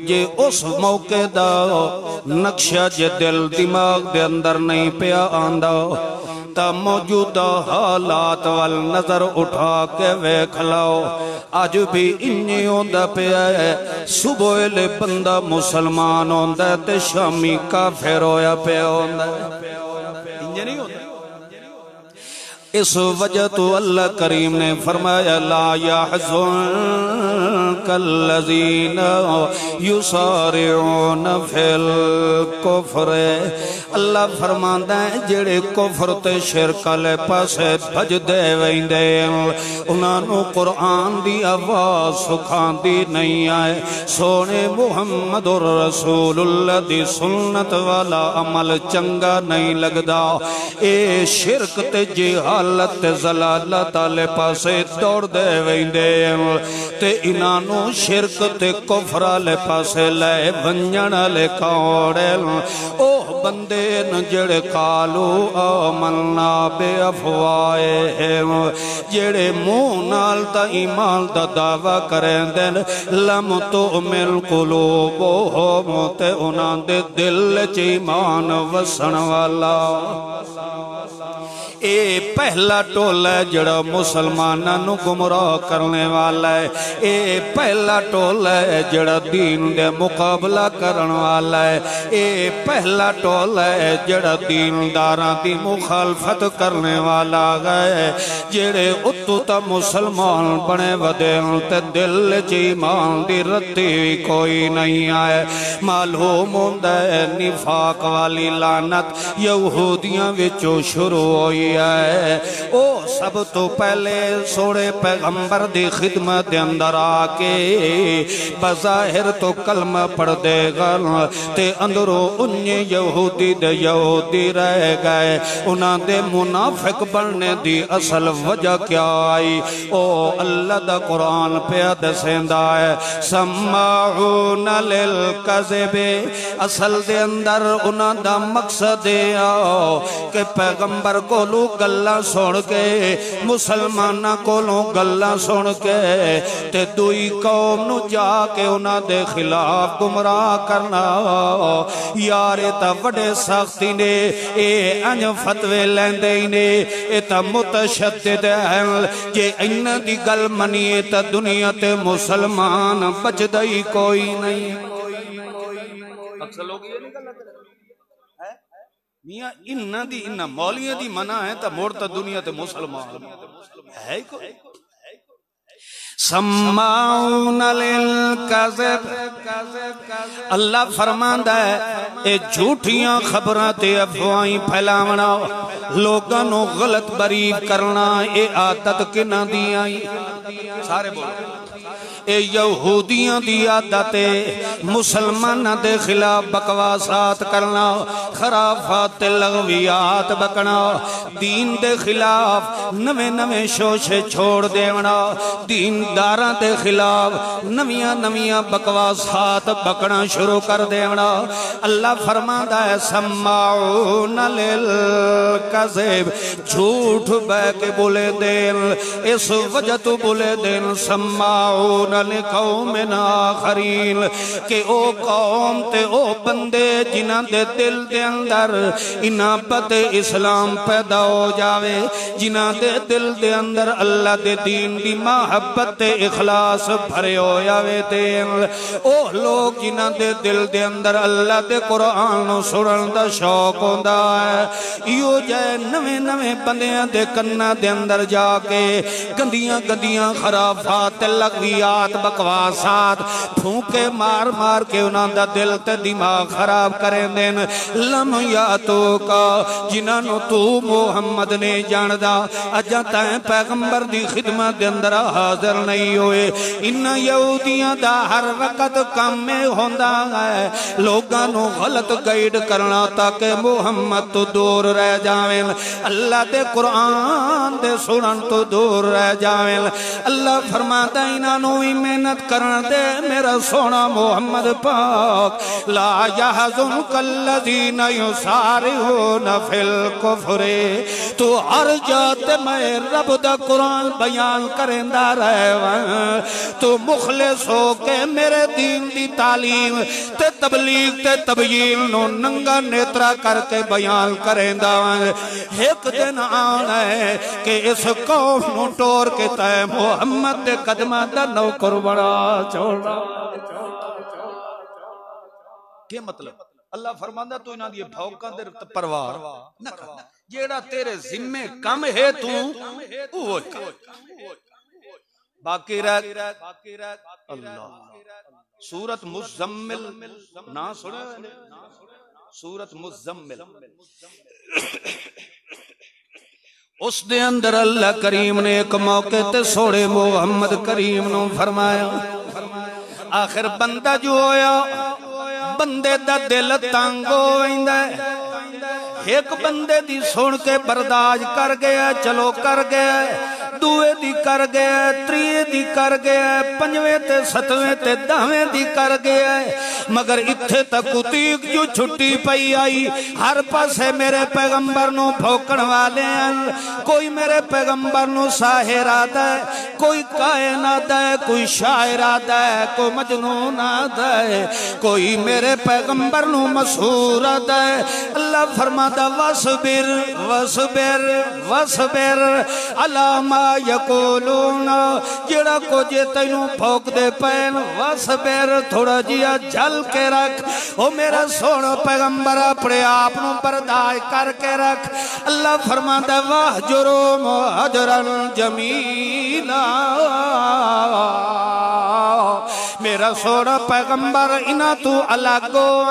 جے اس موقع دا نقشہ جے دل دماغ دے اندر نہیں پیا آندا تا موجودہ حالات وال نظر اٹھا کے ویکھ لاؤ آج بھی انہی ہوندہ پیا ہے صبح لے بندہ مسلمان ہوندہ تے شامی کافر ہویا پیا ہوندہ انہی نہیں ہوندہ اس وجہ تو اللہ کریم نے فرمایا لا يحزنك الذين يسارعون في الكفر اللہ فرماندا ہے جڑے کفر تے شرک والے پاسے بھج دے ویندے انہاں نو قرآن دی آواز سکھاندی نہیں آئے سونے محمد رسول اللہ دی سنت والا عمل چنگا نہیں لگدا اے شرک تے جہالت زلالت والے پاسے دوڑ دے ویندے تے انہاں شرک تے کفر والے پاسے لے ونجن والے کوڑے او بندے جڑے قالو آمنا بے افواہہم جڑے منہ نال تا ایمان دا دعویٰ کریں دن لم تؤمن قلوبہم تے انہاں دے دل چ ایمان وسن والا اے پہلا ٹول ہے جڑا مسلمانہ نو گمراہ کرنے والا ہے اے پہلا ٹول ہے جڑا دین دے مقابلہ کرن والا ہے اے پہلا ٹول ہے جڑا دین داران دی مخالفت کرنے والا ہے جڑے اتو تا مسلمان بنے ودین تے دل چ ایمان دی رتی کوئی نہیں آئے معلوم ہوندہ ہے نفاق والی لعنت یہودیاں وچوں شروع ہوئی ہے او سب تو پہلے سوڑے پیغمبر دی خدمت اندر آکے بظاہر تو کلمہ پڑھ دے گا تے اندرو انہیں یہودی دے یہودی رہ گئے انہاں دے منافق بننے دی اصل وجہ کیا آئی او اللہ دا قرآن پیاد سیندہ ہے سماعون للکذب اصل دے اندر انہاں دا مقصد آؤ کہ پیغمبر کو گلہ سن کے مسلمانہ کولوں گلہ سن کے تے دوئی قوم نو جا کے انہاں دے خلاف گمراہ کرنا یارے تا وڈے سختی نے اے انج فتوے لیندے نے اے تا متشدد ہیں جے انہ دی گل منیے تا دنیا تے مسلمان بچ دئی کوئی نہیں اکثر لوگ یہ نہیں گلہ کریں میاں انہ دی انہ مولیہ دی منع ہے تا موڑتا دنیا تے مسلمان ہے کوئی سماعون للکذب اللہ فرماندہ ہے اے جھوٹیاں خبریں تے افواہیں پھیلاونا لوگاں نو غلط بریف کرنا اے عادت کنہ دی آئی سارے بولے اے یہودیاں دی عادت مسلمانہ دے خلاف بکواسات کرنا خرافات لغویات بکنا دین دے خلاف نوے نوے شوشے چھوڑ دیونا دین داراں دے خلاف نویاں نویاں بکواسات بکنا شروع کر دیونا اللہ فرماندہ ہے سماعون للکذب جھوٹ بے کے بولے دین اس وجہ تو بولے دین سماعون لقوم آخرین کہ او قوم تے او بندے جنہاں دے دل دے اندر انابت اسلام پیدا ہو جاوے جنہاں دے دل دے اندر اللہ دے دین دی محبت اخلاص بھرے ہو جاوے تے او لوگ جنہاں دے دل دے اندر اللہ دے قرآن سنن دا شوق ہوندا ہے ایو جائے نوے نوے بندیاں دے کنہ دے اندر جا کے گندیاں گندیاں خرافات لغویات نظریات بکواسات پھونکے مار مار کے انہاں دا دل تے دماغ خراب کریں دین لم یاتو کا جنہاں تو محمد نے جاندہ اجا تائیں پیغمبر دی خدمت دے اندر حاضر نہیں ہوئے ان یہودیاں دا ہر وقت کام میں ہوندہ ہے لوگاں نو غلط گائیڈ کرنا تاکہ محمد تو دور رہ جاویں اللہ دے قرآن دے سنن تو دور رہ جاویں اللہ فرماتا انہاں نو ہی محنت کرن دے میرا سونا محمد پاک لا یحزنک الذین یسارعون فی الکفر تو ہر جاتے میں رب دا قرآن بیان کرندہ رہے تو مخلص ہو کے میرے دین دی تعلیم تے تبلیغ تے تبیین نو ننگا نیترا کر کے بیان کرندہ ایک دن آنا ہے کہ اس قوم نو ٹور کے تے محمد دے قدمہ دا نوکر بڑا چھوڑا کیا مطلب اللہ فرماندہ تو انہاں دی بھوکاں دے پروار نہ کر جیڑا تیرے ذمہ کم ہے تو وہ باقی رہ اللہ سورت مزمل نا سنے سورت مزمل اس دے اندر اللہ کریم نے ایک موقع تے سوڑے محمد کریم نو فرمایا آخر بندہ جو ہویا بندے دا دل تانگو ویندہ ایک بندے دی سن کے برداشت کر گیا چلو کر گیا دوے دی کر گیا تریے دی کر گیا پنجویں تے ستویں تے دہویں دی کر گیا مگر اتھے تک اتیق جو چھٹی پئی آئی ہر پاسے میرے پیغمبر نو بھوکن والے ہیں کوئی میرے پیغمبر نو ساحر آدھا ہے کوئی کائن آدھا ہے کوئی شاعر آدھا ہے کوئی مجنون آدھا ہے کوئی میرے پیغمبر نو مسحور آدھا ہے اللہ فرماتا وَصْبِرْ وَصْبِرْ وَصْبِرْ عَلَامَا یقولون جڑا کو جے تینوں بھوک دے پین وَصْبِرْ تھوڑا جیا جھل کے رکھ او میرا سونا پیغمبر اپنے آپنوں برداشت کر کے رکھ اللہ فرماتا وَحْجُرُمْ حَجْرًا جَمِيلًا میرا سونا پیغمبر انہا تو الگو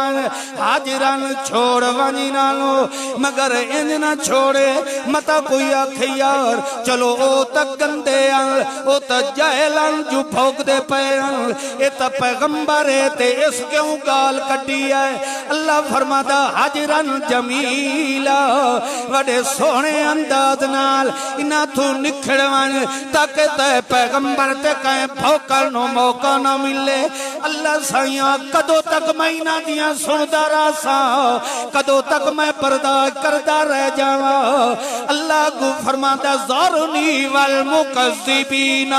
حاجران چھوڑ ونینا لو مگر انجنا چھوڑے متا کوئی آکھے یار چلو او تک گندے او تا جائلان جو بھوک دے پیان اے تا پیغمبر ہے تے اس کیوں گال کٹی ہے اللہ فرماتا حاجران جمیلہ وڈے سونے انداز نال انہا تو نکھڑوان تاکہ تے پیغمبر تے کہیں بھوکر نو موقع نہ ملے اللہ سائیاں کدو تک میں نہ دیا سندہ راسا کدو تک میں برداشت کردہ رہ جاواں اللہ کو فرماتا ذرنی والمکذبین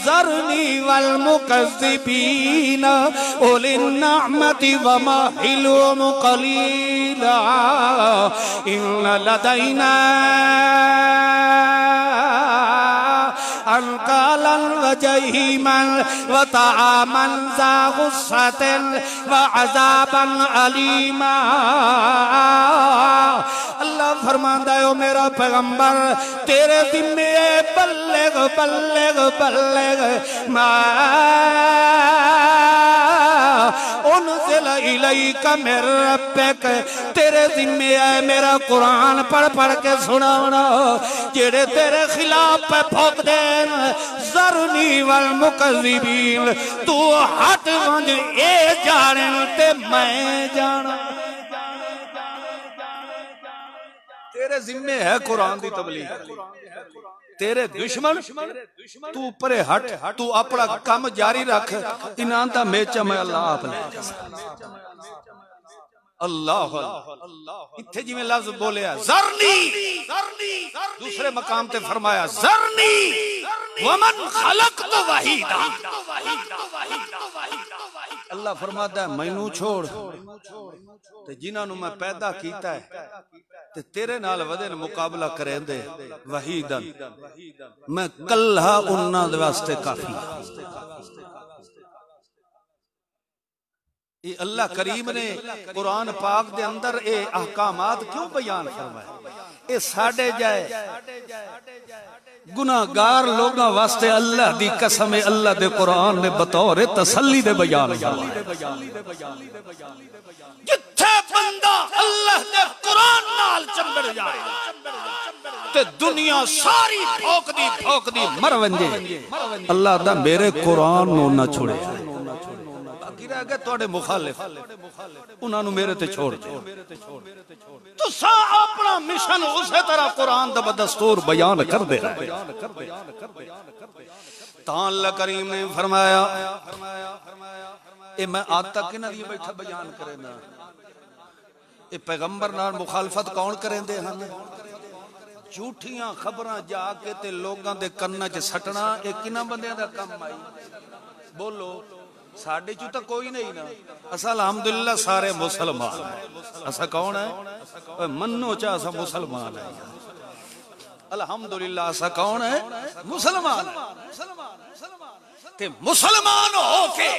ذرنی والمکذبین اولی النعمت ومہلهم قلیلا ان لدینا انقالا وجہیما وطعاما ذا غصة وعذابا علیما اللہ فرماندہ ہے میرا پیغمبر تیرے ذمہ بلغ بلغ بلغ ما انزل الیک من ربک تیرے ذمہ ہے میرا قرآن پڑھ پڑھ کے سناونا جڑے تیرے خلاف پہ پھوک دین ذرنی والمکذبین تو ہٹ ونج اے جانن تے میں جانا تیرے ذمہ ہے قرآن دی تبلیغ تیرے دشمن تو پرے ہٹ تو اپنا کام جاری رکھ انہاں دا میچا میں اللہ آپ لے اللہ اتھے جی میں لفظ بولے ذرنی دوسرے مقام تے فرمایا ذرنی ومن خلقت وحیدا اللہ فرماتا ہے مینوں چھوڑ تے جنہاں نو میں پیدا کیتا ہے تے تیرے نال ودن مقابلہ کریں دے وحیدن میں کلہا انہاں دے واسطے کافی یہ اللہ کریم نے قرآن پاک دے اندر اے احکامات کیوں بیان فرمائے اے ساڑے جائے گناہگار لوگاں واسطے اللہ دی قسم اللہ دے قرآن نے بطور تسلی دے بیان جتھے بندہ اللہ دے قرآن نال چمبڑ جائے تے دنیا ساری بھوک دی مرونجے اللہ دا میرے قرآن نو نہ چھوڑے باقی رہ گئے توڑے مخالف انہاں نو میرے تے چھوڑ دے تو سا اپنا مشن اسے طرح قرآن دا بدستور بیان کر دے تاں اللہ کریم نے فرمایا اے میں آج تک انہاں دی بیٹھا بیان کرے نا اے پیغمبر نال مخالفت کون کریں دے ہم جھوٹیاں خبراں جا کے تے لوگاں دے کناں چ سٹنا اے کناں بندیاں دا کم آئی بولو ساڑھے چو تک کوئی نہیں نا اسا الحمدللہ سارے مسلمان ہیں اسا کون ہے منو چاہ اسا مسلمان ہے الحمدللہ اسا کون ہے مسلمان تے مسلمان ہو کے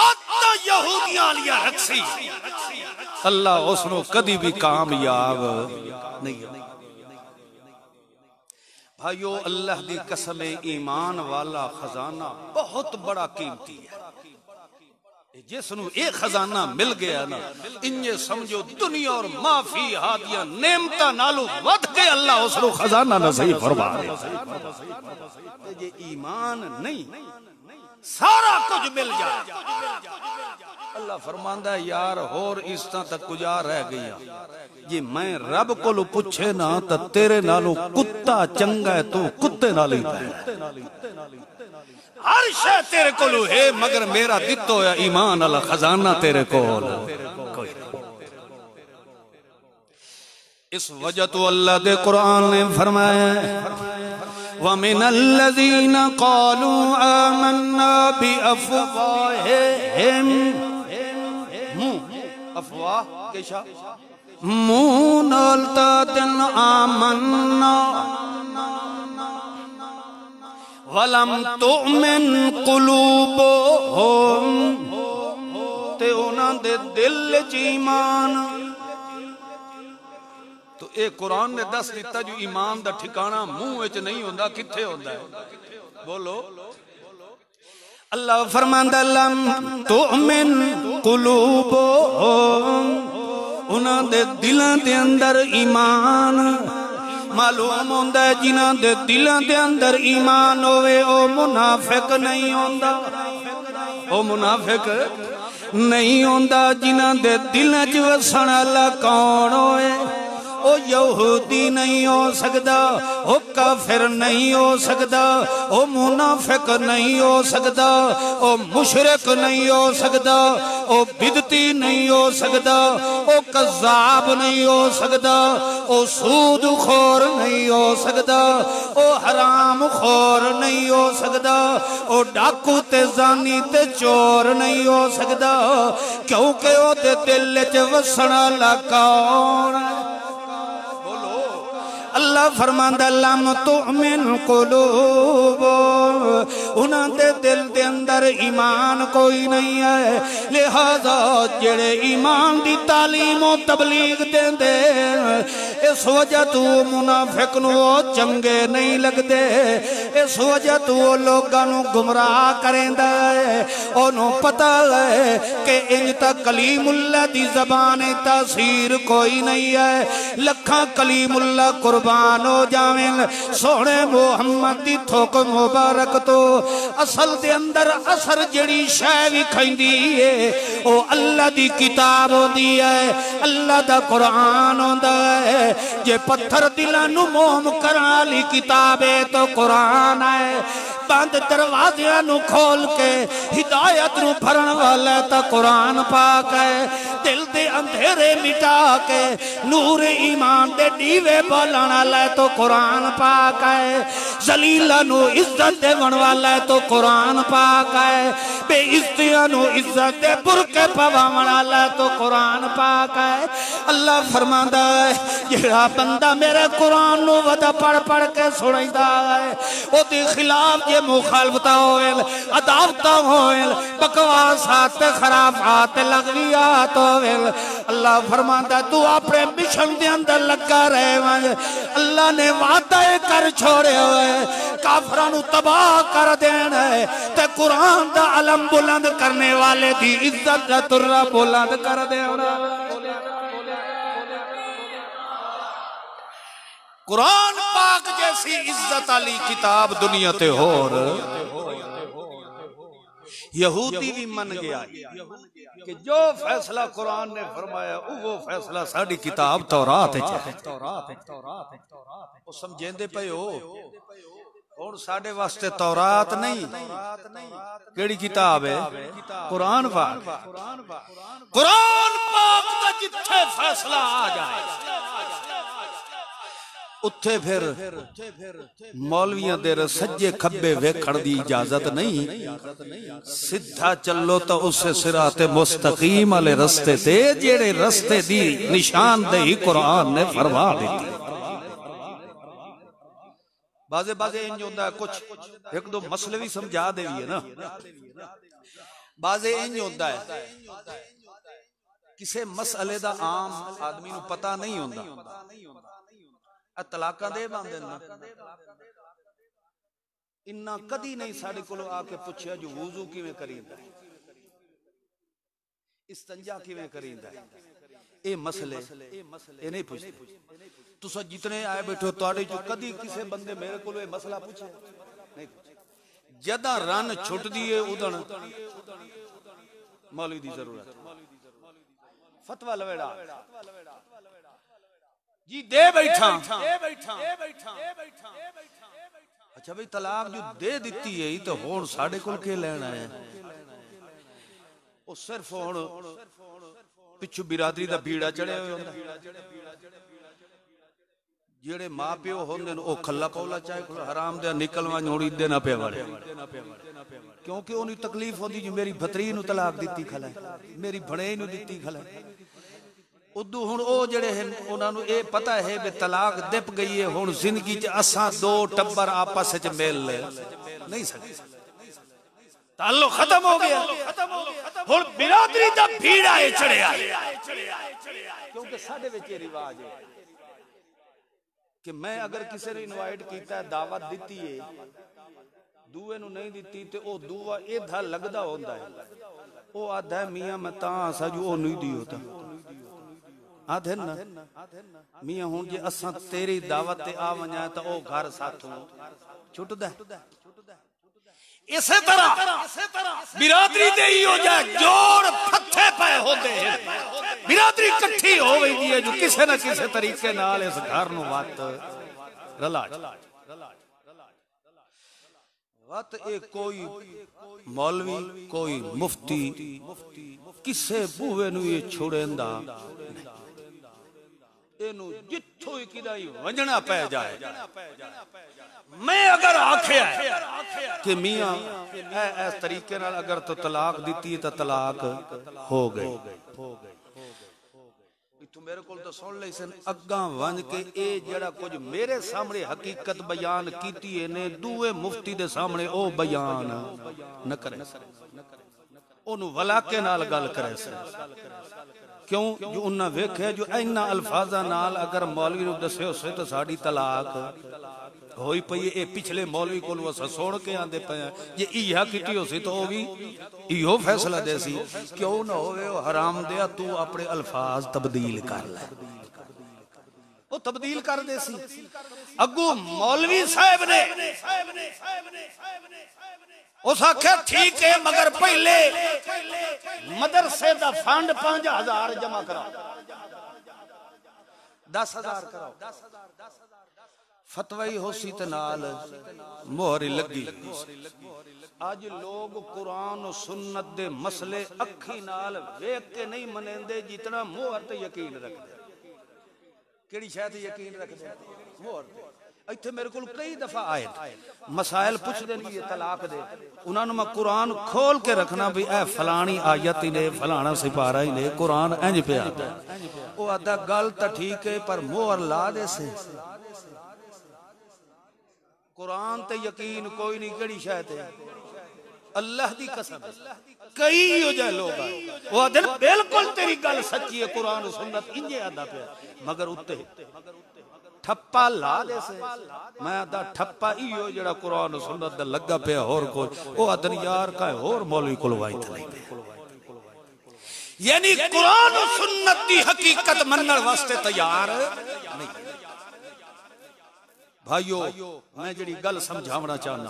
آتا یہودیاں لیا رکھسی اللہ اس نو کدی بھی کامیاب نہیں بھائیو اللہ دی قسم ایمان والا خزانہ بہت بڑا قیمتی ہے جس نو ایک خزانہ مل گیا نا انجھے سمجھو دنیا اور معافی ہادیاں نعمتہ نالو ود کے اللہ اس نو خزانہ نصیب فرما دے یہ ایمان نہیں سارا کچھ مل جائے اللہ فرماندہ ہے یار اور اس تک کجا رہ گیا یہ میں رب کو لو پوچھے نا تا تیرے نالو کتا چنگا ہے تو کتے نالی ہے ہر شے تیرے کو لو ہے مگر میرا دتو ہے ایمان اللہ خزانہ تیرے کو لو اس وجہ تو اللہ دے قرآن نے فرمایا وَمِنَ الَّذِينَ قَالُوا آمَنَّا بِأَفْوَاهِهِمْ افواہ کیشا مون التاتن آمنا ولم تؤمن قلوبهم تے انہاں دے دل چ ایمان تو اے قرآن نے دس دیتا جو ایمان دا ٹھکانہ منہ وچ نہیں ہوندا کتھے ہوندا ہے بولو اللہ فرماندہ لم تؤمن قلوبهم انہاں دے دلاں دے اندر ایمان معلوم ہوندہ ہے جنہاں دے دلاں دے اندر ایمان ہوئے او منافق نہیں ہوندہ او منافق نہیں ہوندہ جنہاں دے دلاں جو وسن اللہ کون ہوئے او یہودی نہیں ہو سکتا او کافر نہیں ہو سکتا او منافق نہیں ہو سکتا او مشرک نہیں ہو سکتا او بدتی نہیں ہو سکتا او قذاب نہیں ہو سکتا او سود خور نہیں ہو سکتا او حرام خور نہیں ہو سکتا او ڈاکو تے زانی تے چور نہیں ہو سکتا کیونکہ او تے دل چ وسنا لکون اللہ فرماندہ لم تؤمن قلوب انہاں دے دل دے اندر ایمان کوئی نہیں ہے لہذا جڑے ایمان دی تعلیم و تبلیغ دیں دے اس وجہ تو منافق نو چنگے نہیں لگ دے اس وجہ تو لوگاں نو گمراہ کریں دے انہوں پتہ ہے کہ انجتا کلیم اللہ دی زبان تاثیر کوئی نہیں ہے لکھاں کلیم اللہ قربان ہو جاویں سونے محمد دی تھوک مبارک تو اصل دے اندر اثر جڑی شے وی کھیندی ہے او اللہ دی کتاب ہوندی ہے اللہ دا قرآن ہوندا ہے جے پتھر دلاں نو موم کرن والی کتاب ہے تو قرآن ہے بند دروازیاں نو کھول کے ہدایت نو بھرن والا تا قرآن پاک ہے دل دے اندھیرے مٹا کے نور ایمان دے دیوے بولن والا ہے تو قرآن پاک ہے ذلیلہ نو عزت دے ون والا ہے تو قرآن پاک ہے بے عزتیاں نو عزت دے برکے پواون والا تو قرآن پاک ہے۔ اللہ فرماندا ہے جڑا بندہ میرے قرآن نو ودا پڑھ پڑھ کے سنائیدا ہے او دے خلاف جے مخالفتاں ہوئن عداوتاں ہوئن بکواسات خرافات لغویات ہوئن اللہ فرماندا تو اپنے مشن دے اندر لگا رہے ون اللہ نے وعدہ کر چھوڑے ہوئے کافراں نو تباہ کر دینا ہے تے قرآن دا علم بلند کرنے والے دی عزت دا ترہ بلند کر دینا قرآن پاک جیسی عزت علی کتاب دنیا تے ہور یہودی بھی من گیا کہ جو فیصلہ قرآن نے فرمایا وہ فیصلہ ساڑی کتاب تورات ہے وہ سمجھیں پہ ہو اور ساڑے واسطے تورات نہیں کیڑی کتاب ہے قرآن پاک قرآن پاک دا جتھے فیصلہ آ جائے اتھے پھر مولویاں دے سجے کھبے ویکھڑ دی اجازت نہیں سدھا چلو تو اسے صراط مستقیم والے رستے تے جیڑے رستے دی نشاندہی قرآن نے فرما دیتی بازے انج ہوندا ہے کچھ ایک دو مسئلے بھی سمجھا دے بھی ہے نا بازے انج ہوندا ہے کسے مسئلے دا عام آدمی نو پتہ نہیں ہوندا طلاقاں دے باندے نا انہاں کدی نہیں ساڑے کولو آ کے پوچھیا جو وضو کیویں کریندا ہے استنجا کیویں کریندا ہے اے مسئلے اے نہیں پوچھتے تسا جتنے آئے بیٹھو تواڈے جو کدی کسے بندے میرے کولو اے مسئلہ پوچھے نہیں جدا رن چھٹ دیے ادن مولوی دی ضرورت فتوی لویڑا جی دے بیٹھا اچھا بھئی طلاق جو دے دیتی ہے تو ہون ساڑے کل کے لینا ہے وہ صرف ہون پچھو برادری دا بیڑا چڑھے ہوئے ہوندہ جیڑے ماں پیو ہوندے او کھلا کولا چاہے حرام دے نکلوا نوڑی دے نہ پہ وڑے کیونکہ انہی تکلیف ہوندی جو میری بھتری نو طلاق دیتی کھلا ہے میری بھڑے نو دیتی کھلا ہے ادو ہون او جڑے ہیں انہاں نو اے پتہ ہے بے طلاق دپ گئی ہے ہون زندگی چ اساں دو ٹبر آپس وچ میل لے نہیں سکتے تعلق ختم ہو گیا ہون برادری دا بھیڑا ہے چڑھیا کیونکہ ساڈے وچ یہ رواج ہے کہ میں اگر کسی نے انوائٹ کیتا ہے دعوت دیتی ہے دوے نو نہیں دیتی تے او دعا ادھا لگدا ہوندا ہے او آدھا ہے میاں میں تاں سا جو او نہیں دی ہوتا آدھے نا میاں ہوں جے اساں تیری دعوت تے آ ونجا تا او گھر ساتھوں چھٹ دے اسی طرح برادری دے ہی ہو جائے جوڑ پھتھے پائے ہوتے ہیں برادری کٹھی ہو گئی ہے جو کسے نہ کسے طریقے نال اس گھر نو وات رلا وات ایک کوئی مولوی کوئی مفتی کسے بوئے نو یہ چھوڑیں دا اینو جتھو ہی کدائی ونجنا پہ جائے میں اگر آکھے آئے کہ میاں ایس طریقے نال اگر تو طلاق دیتی ہے تو طلاق ہو گئی تو میرے کول تو سن لئی سن اگاں ونج کے اے جڑا کچھ میرے سامنے حقیقت بیان کیتی ہے نے دوے مفتی دے سامنے او بیان نہ کرے انہوں ولا کے نال گل کرے سے کیوں جو انہاں ویکھے جو اینا الفاظہ نال اگر مولوی نو دسے اسے تو ساڑی طلاق ہوئی پئی اے پچھلے مولوی کو لوسا سوڑ کے آندے پہ یہ ایہا کٹی ہو سی تو ہوگی ایہو فیصلہ دے سی کیوں نہ ہوئے حرام دیا تو اپنے الفاظ تبدیل کر لے وہ تبدیل کر دے سی اگو مولوی صاحب نے اس آخر ٹھیک ہے مگر پہلے مدرسے دا فنڈ 5000 جمع کرا 10,000 کرا فتوی ہو سی تنال مہری لگی آج لوگ قرآن و سنت دے مسئلے اکھی نال ویک کے نہیں منین دے جتنا مہر تے یقین رکھ دے کیڑی شاید یقین رکھ دے مہر تے ایتھے میرے کو کئی دفعہ آئے مسائل پوچھ دے لیے طلاق دے انہوں نے میں قرآن کھول کے رکھنا بھی اے فلانی آیت ہی نے فلانا سپارہ ہی نے قرآن انج پہ آتا ہے وہ آدھا گل تا ٹھیک ہے پر مہر لا دے سے قرآن تے یقین کوئی نہیں کیڑی شاید ہے اللہ دی قسم کئی ہو جائے لوگ آئے وہ آدھے بالکل تیری گل سچی ہے قرآن و سنت انجے آدھا پہ مگر اتے ٹھپا لا دے سے میں آدھا ٹھپا ہی ہو جڑا قرآن و سنت دا لگا پہ اور کوئی وہ آدھن یار کا ہے اور مولوی کلوائی تھا نہیں پہ یعنی قرآن و سنت دی حقیقت منر واسطے تیار نہیں بھائیو میں جڑی گل سمجھاونا چاہنا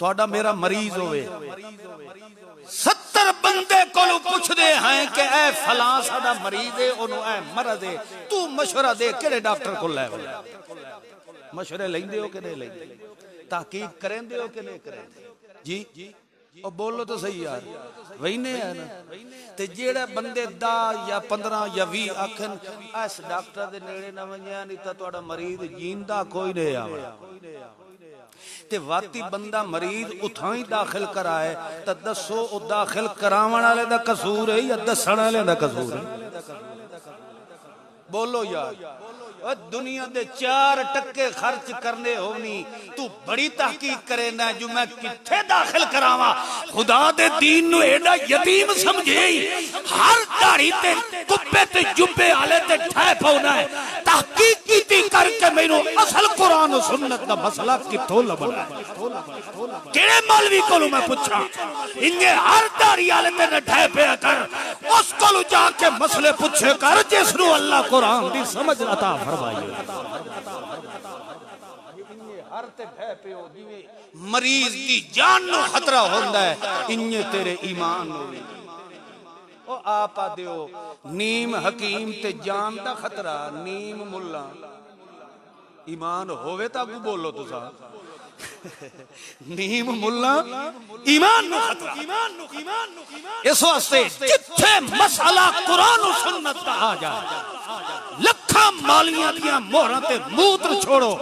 توڑا میرا مریض ہوئے 70 بندے کو پوچھ دے ہیں کہ اے فلاں ساڑا مریض ہے انہوں اے مرض ہے تو مشورہ دے کیڑے ڈاکٹر کو لے ہوئے مشورے لیں دے ہو کہ نہیں لیں دے تحقیق کریں دے ہو کہ نہیں کریں دے جی اور بولو تو صحیح یار وہی نہیں ہے نا تے جیڑے بندے 10 یا 15 یا 20 آکھن اس ڈاکٹر دے نیڑے نہ ونجیا نہیں تا تہاڈا مریض جیندا کوئی نہیں آوے تے واتی بندہ مریض اتھاں ہی داخل کرائے تا دسو او داخل کراون والے دا قصور ہے یا دسن والے دا قصور ہے بولو یار دنیا دے 4 ٹکے خرچ کرنے ہونی تو بڑی تحقیق کرے نا جو میں کتھے داخل کراواں خدا دے دین نو ایڈا یتیم سمجھے ہر داڑھی تے کپے تے جبے آلے تے ٹھائے پونا ہے تحقیق کیتی کر کے میں نو اصل قرآن و سنت دا مسئلہ کتھو لبنا ہے کیڑے مولوی کو میں پوچھا انہیں ہر داڑھی آلے تے ٹھائے پیا کر اس کو جا کے مسئلے پوچھے کر جس نو اللہ قرآن دی سمجھ عطا مریض دی جان نو خطرہ ہوندہ ہے انہیں تیرے ایمان ہوئی او آپا دیو نیم حکیم تے جان دا خطرہ نیم ملا ایمان ہوئے تا کو بولو تو سا نیم ملا ایمان نو خطرہ اس واسطے جتھے مسئلہ قرآن و سنت کا آ جائے لکھا مالیاں دیا مہراں تے موتر چھوڑو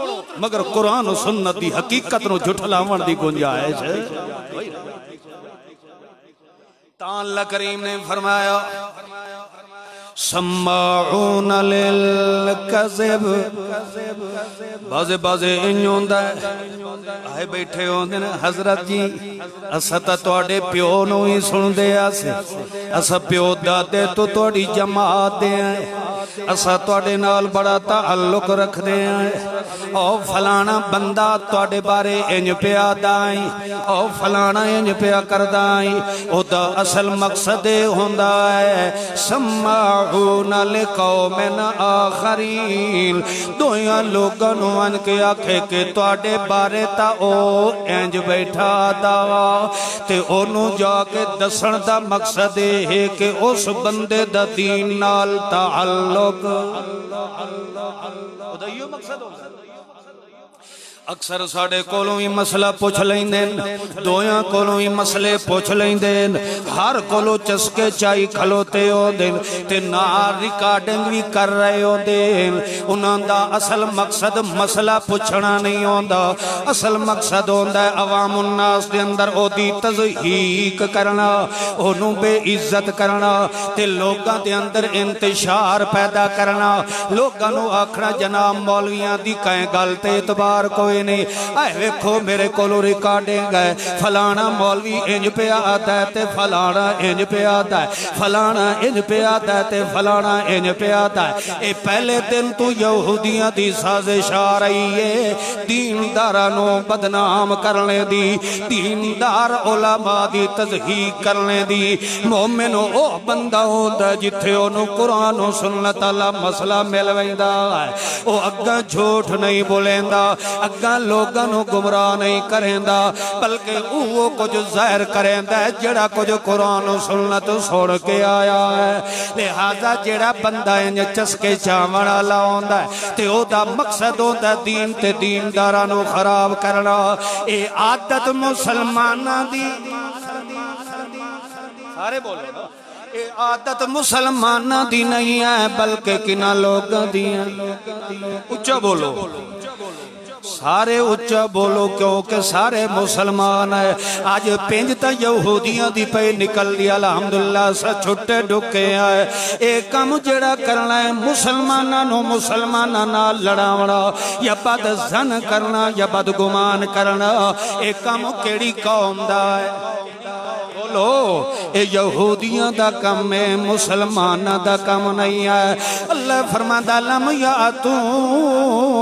مگر قرآن و سنت دی حقیقت نو جھٹلاون دی گنجائش ہے تاں اللہ کریم نے فرمایا سماعون للکذب بازے انجون دا آئے بیٹھے ہوندے نے حضرت جی اسا تا توڑے پیو نو ہی سن دے آسے اسا پیو دادے تو توڑی جماعت دے آئے اسا توڑے نال بڑا تعلق رکھ دے آئے او فلانا بندہ توڑے بارے انج پیا دائیں او فلانا انج پیا کردائیں او دا اصل مقصد ہوندہ ہے سماعون لقومن آخرین دویاں لوگاں نوان کے آکھے کہ توڑے بارے تا او انج بیٹھا دا تے انہوں جا کے دسن دا مقصد ہے کہ اس بندے دا دین نال تعلق یہ مقصد ہوگا اکثر ساڑے کولوں ہی مسئلہ پوچھ لیں دین دویاں کولوں ہی مسئلے پوچھ لیں دین ہر کولوں چسکے چائی کھلوتے ہو دین تے نار ریکارڈنگ بھی کر رہے ہو دین انہاں دا اصل مقصد مسئلہ پوچھنا نہیں ہوندہ اصل مقصد ہوندہ ہے عوام الناس دے اندر او دی تضحیق کرنا انہوں بے عزت کرنا تے لوگاں دے اندر انتشار پیدا کرنا لوگاں نو آکھنا جناب مولویاں دی کہیں گلتے اعتبار کوئی نہیں آئے ویکھو میرے کولو ریکارڈنگ ہے فلانا مولوی انج پہ آتا ہے تے فلانا انج پہ آتا ہے فلانا انج پہ آتا ہے تے فلانا انج پہ آتا ہے اے پہلے دن تو یہودیاں دی سازش آ رہی ہے دیندارانو بدنام کرنے دی دیندار علماء دی تضحیق کرنے دی مومنو او بندہ ہوتا جتھے انہوں قرآن و سنت اللہ مسئلہ مل ویندہ ہے او اگا جھوٹ نہیں بولیندا اگا لوگاں نو گمراہ نہیں کریندا بلکہ وہ کچھ ظاہر کریندا ہے جڑا کچھ قرآن و سنت سن کے آیا ہے لہذا جڑا بندہ انج چسکے چاون والا ہوندا ہے تے او دا مقصد ہوندا دین تے دینداراں نو خراب کرنا اے عادت مسلماناں دی سارے بولو اے عادت مسلماناں دی نہیں ہے بلکہ کنا لوگاں دی ہیں اچھا بولو سارے اچھا بولو کیونکہ سارے مسلمان ہے آج پینجتا یہودیاں دی پہ نکل دیا الحمدللہ سا چھٹے ڈکے آئے ایک کام جڑا کرنا ہے مسلمانانو لڑاونا یا بد زن کرنا یا بد گمان کرنا ایک کام کیڑی قوم دا ہے بولو اے یہودیاں دا کم ہے مسلمانہ دا کم نہیں ہے اللہ فرماتا لم یاتون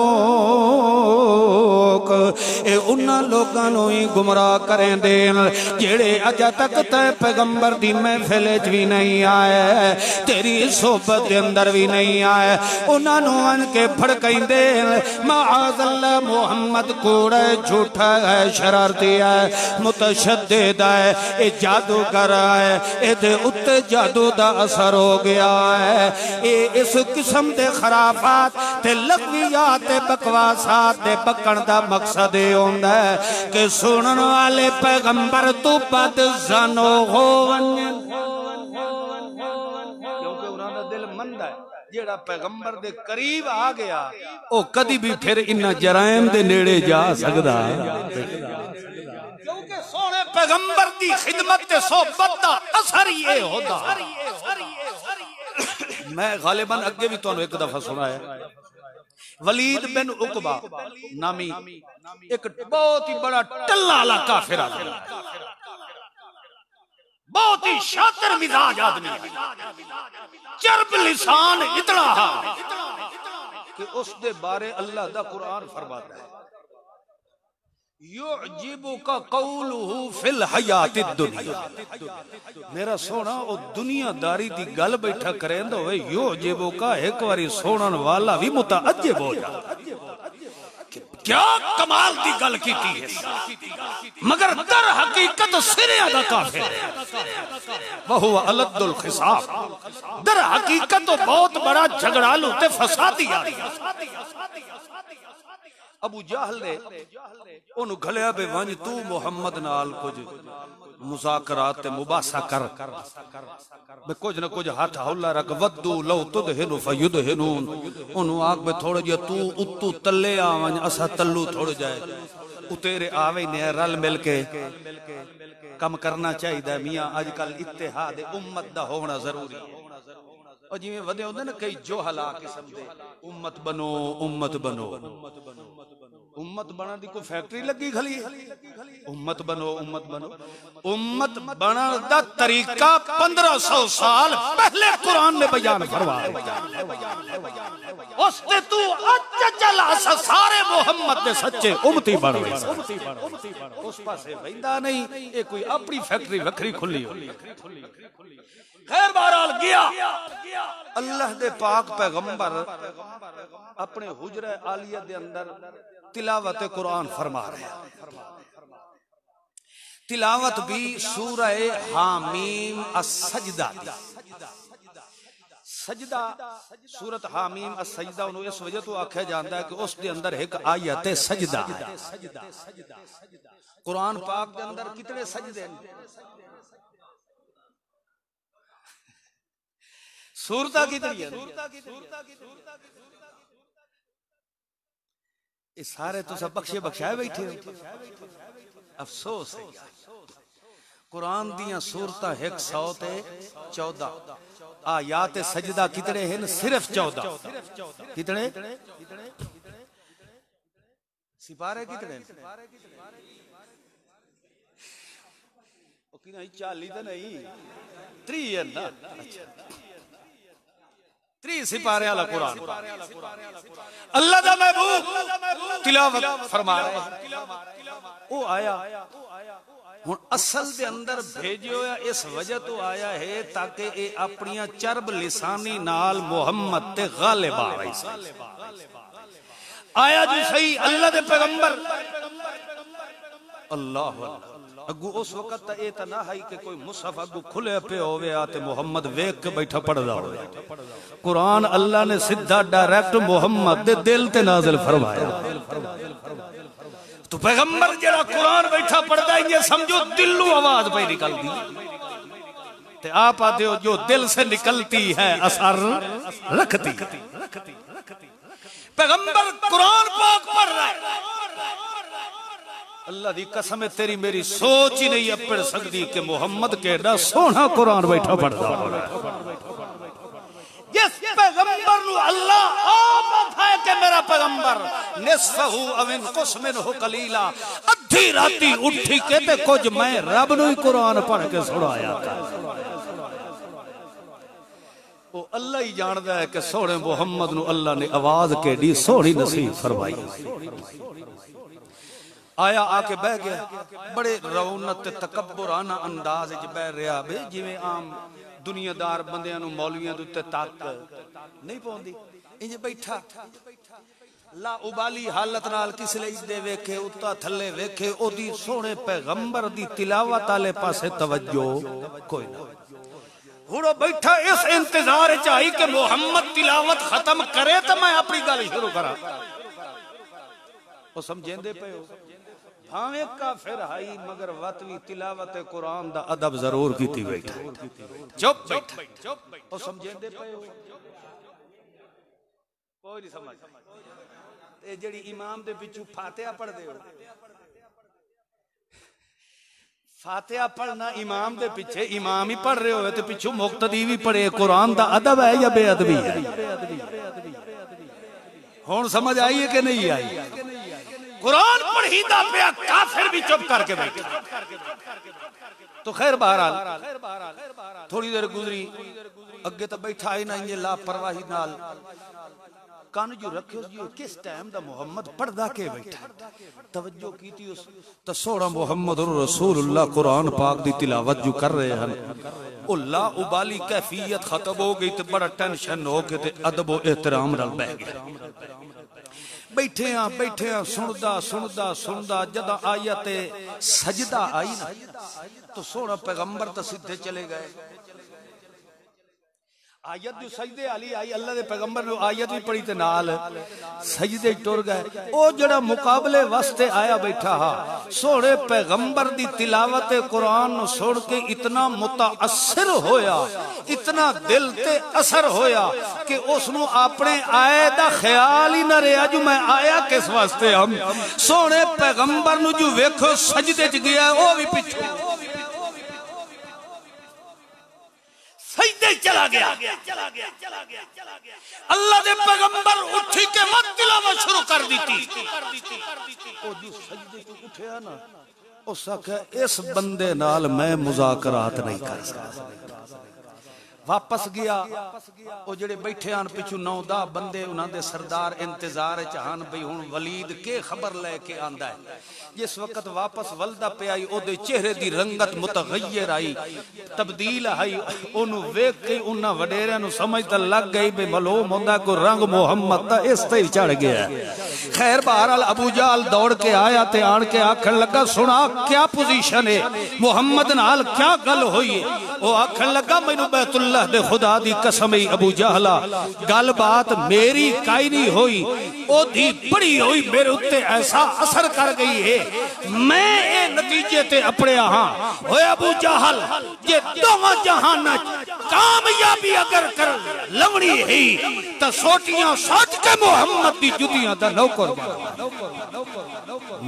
اے انہاں لوگانوں ہی گمراہ کریں دین جیڑے اجا تک تے پیغمبر دی محفل وچ بھی نہیں آئے تیری صحبت دے اندر بھی نہیں آئے انہاں نوں ان کے بھڑکیں دین معاذ اللہ محمد کوڑا ہے جھوٹا ہے شرارتی ہے متشدد ہے اے جادوگر ہے اے دے اتے جادو دا اثر ہو گیا ہے اے اس قسم دے خرافات تے لغویات تے بکواسات دے بکن دا مقصد ہوندہ ہے کہ سنن والے پیغمبر تو بد زنو ہو کیونکہ انہاں دا دل مند ہے جیڑا پیغمبر دے قریب آ گیا او کدی بھی پھر انہاں جرائم دے نیڑے جا سکدا کیونکہ سونے پیغمبر دی خدمت تے صحبت دا اثر یہ ہوتا میں غالباً اگے بھی تو انہوں ایک دفعہ سنا ہے ولید بن عقبہ نامی ایک بہت ہی بڑا ٹلالا کافر آدمی بہت ہی شاطر مزاج آدمی چرب لسان اتنا کہ اس دے بارے اللہ دا قرآن فرماتا ہے یعجبک قولہ فی الحیات الدنیا میرا سونا او دنیا داری دی گل بیٹھا کریں دو یعجبک ایک واری سونن والا بھی متعجب ہو جا کیا کمال دی گل کیتی ہے مگر در حقیقت سرے دا کافر ہے وہو الد الخصاف در حقیقت بہت بڑا جھگڑالو تے فسادی آ رہی ابو جہل نے انہوں گھلیا بے وانج تو محمد نال کچھ مذاکرات تے مباحثہ کر بے کچھ نہ کچھ ہاتھ ہولا رکھ ودو لو تدہنو فیدہنون انہوں آگ بے تھوڑے جا تو اتو تلے آوانج اسا تلو تھوڑے جائے اتیرے آوے نے رل مل کے کم کرنا چاہی دا میاں آج کل اتحاد امت دا ہونا ضروری اور جی میں ودے ہوندے نا کئی جو حلا قسم دے امت بنو امت بنو امت بنا دی کوئی فیکٹری لگی کھلی امت بنو امت بنو امت بنا دا طریقہ 1500 سال پہلے قرآن میں بیان فرمایا اس نے تو اچھا چلا سا سارے محمد نے سچے امتی بن رہے اس پاسے ویندہ نہیں یہ کوئی اپنی فیکٹری وکری کھلی ہو خیر بہرحال گیا اللہ دے پاک پیغمبر اپنے حجرہ عالیہ دے اندر تلاوت قرآن فرما رہے ہیں تلاوت بھی سورہ حامیم السجدہ سجدہ سورت حامیم السجدہ انہوں اس وجہ تو آکھے جاندہ ہے کہ اس دے اندر ایک آیت سجدہ ہے قرآن پاک دے اندر کتنے سجدے ہیں سورتہ کتنی ہے اس سارے تو سب بخشے بخشائے بیٹھے افسوس ہے قرآن دیاں سورتہ 114 آیات سجدہ کتنے ہیں صرف 14 کتنے سپارے کتنے نہیں 40 تو نہیں 3 ہے نا 3 سپارے والا قرآن اللہ دا محبوب تلاوت فرما رہے ہیں وہ آیا ہن اصل دے اندر بھیجے ہویا اس وجہ تو آیا ہے تاکہ اے اپنیاں چرب لسانی نال محمد تے غالب آ رہی سی آیا جو صحیح اللہ دے پیغمبر اللہ اگو اس وقت اے تنہائی کہ کوئی مصحف اگو کھلے پہ ہوئے آتے محمد ویک کے بیٹھا پڑھ دا ہوئے قرآن اللہ نے سدھا ڈائریکٹ محمد دے دل تے نازل فرمایا تو پیغمبر جڑا قرآن بیٹھا پڑھ دا یہ سمجھو دلو آواز پہ نکل دی تے آپ آتے ہو جو دل سے نکلتی ہے اثر رکھتی پیغمبر قرآن پاک پڑھ رہا ہے، اللہ دی قسم ہے تیری میری سوچ ہی نہیں پڑھ سکتی کہ محمد کیڑا سونا قرآن بیٹھا پڑھتا ہے۔ جس پیغمبر نو اللہ آپ ہے کہ میرا پیغمبر نصفہو او انقص منہ قلیلا، ادھی راتی اٹھی کے تے کچھ میں رب نو ہی قرآن پڑھ کے سنایا تھا۔ وہ اللہ ہی جاندا ہے کہ سونے محمد نو اللہ نے آواز کے دی سونی نصیب فرمائی۔ آیا آ کے بہ گیا، بڑے رونت تکبرانہ انداز وچ بہ رہا بے جویں عام دنیا دار بندیاں نو مولویاں دے تے تک نہیں پوندی، انج بیٹھا لا ابالی حالت نال کس لئی دے ویکھے اتا تھلے ویکھے او دی سونے پیغمبر دی تلاوت والے پاسے توجہ کوئی نہ۔ ہن بیٹھا اس انتظار وچ آئی کہ محمد تلاوت ختم کرے تے میں اپنی گل شروع کراں۔ او سمجھیندے پئے ہو بھاویں کافر ہائی مگر وطوی تلاوت قرآن دا ادب ضرور کیتی بیٹھا، چپ بیٹھا، او سمجھیندے پئے ہو کوئی نہیں سمجھ۔ اے جڑی امام دے پچھو فاتحہ پڑھ دے ہو، فاتحہ پڑھنا امام دے پیچھے، امام ہی پڑھ رہے ہوئے تو پچھو مقتدی بھی پڑھے، قرآن دا ادب ہے یا بے ادبی ہے؟ ہون سمجھ آئی ہے کہ نہیں آئی؟ قرآن پڑھی دا پیا کافر بھی چپ کر کے بیٹھا۔ تو خیر بہرحال تھوڑی دیر گزری، اگے تو بیٹھا ہی نہ یہ لاپرواہی نال کان جو رکھے اس جو کس ٹائم دا محمد پڑھدا کے بیٹھا، توجہ کی تھی اس تسوڑا محمد رسول اللہ قرآن پاک دی تلاوت جو کر رہے ہیں، او لا ابالی کیفیت ختم ہو گئی تے بڑا ٹینشن ہو کے تے ادب و احترام نال بہ گیا۔ بیٹھے ہاں سندا جدا آیت سجدہ آئی نا تو سونا پیغمبر تا سدھے چلے گئے۔ آیت جو سجدے علی آئی، اللہ دے پیغمبر نے آیت بھی پڑھی تے نال سجدے ٹر گئے۔ او جڑا مقابلے واسطے آیا بیٹھا ہا، سونے پیغمبر دی تلاوت قرآن سن کے اتنا متاثر ہویا، اتنا دل تے اثر ہویا کہ اس نو اپنے آئے دا خیال ہی نہ رہا جو میں آیا کس واسطے ہم سونے پیغمبر نو جو ویکھو سجدے چ گیا او بھی پیچھے سجدے چلا گیا۔ اللہ دے پیغمبر اٹھی کے مت تلاوت شروع کر دیتی۔ او جو سجدے تو اٹھیا نا اس آکھا اس بندے نال میں مذاکرات نہیں کر سکتا۔ واپس گیا، او جڑے بیٹھے آن پچھو 9-10 بندے انہاں دے سردار انتظار چاہن بھئی ہن ولید کے خبر لے کے آندا ہے۔ جس وقت واپس ولدہ پہ آئی او دے چہرے دی رنگت متغیر آئی، تبدیل آئی، انہوں ویک کے انہاں وڈیرے نو سمجھتا لگ گئی بے معلوم ہوندہ کو رنگ محمد تا اس تے چڑھ گیا۔ خیر بہرحال ابو جہل دوڑ کے آیا تے آن کے آکھن لگا سنا کیا پوزیشن ہے، محمد نال کیا گل ہوئی ہے؟ وہ آکھن لگا مینوں بیت اللہ دے خدا دی قسم ابو جہلا گل بات میری کائی نہیں ہوئی، او دی بڑی ہوئی میرے اتے ایسا اثر کر گئی ہے میں اے نتیجے تے اپنے ہاں ہوئے ابو جہل یہ دوہاں جہاں کامیابی اگر کر لونی ہی تا سوٹیاں سوٹ کے محمد دی جدیاں دا نوکر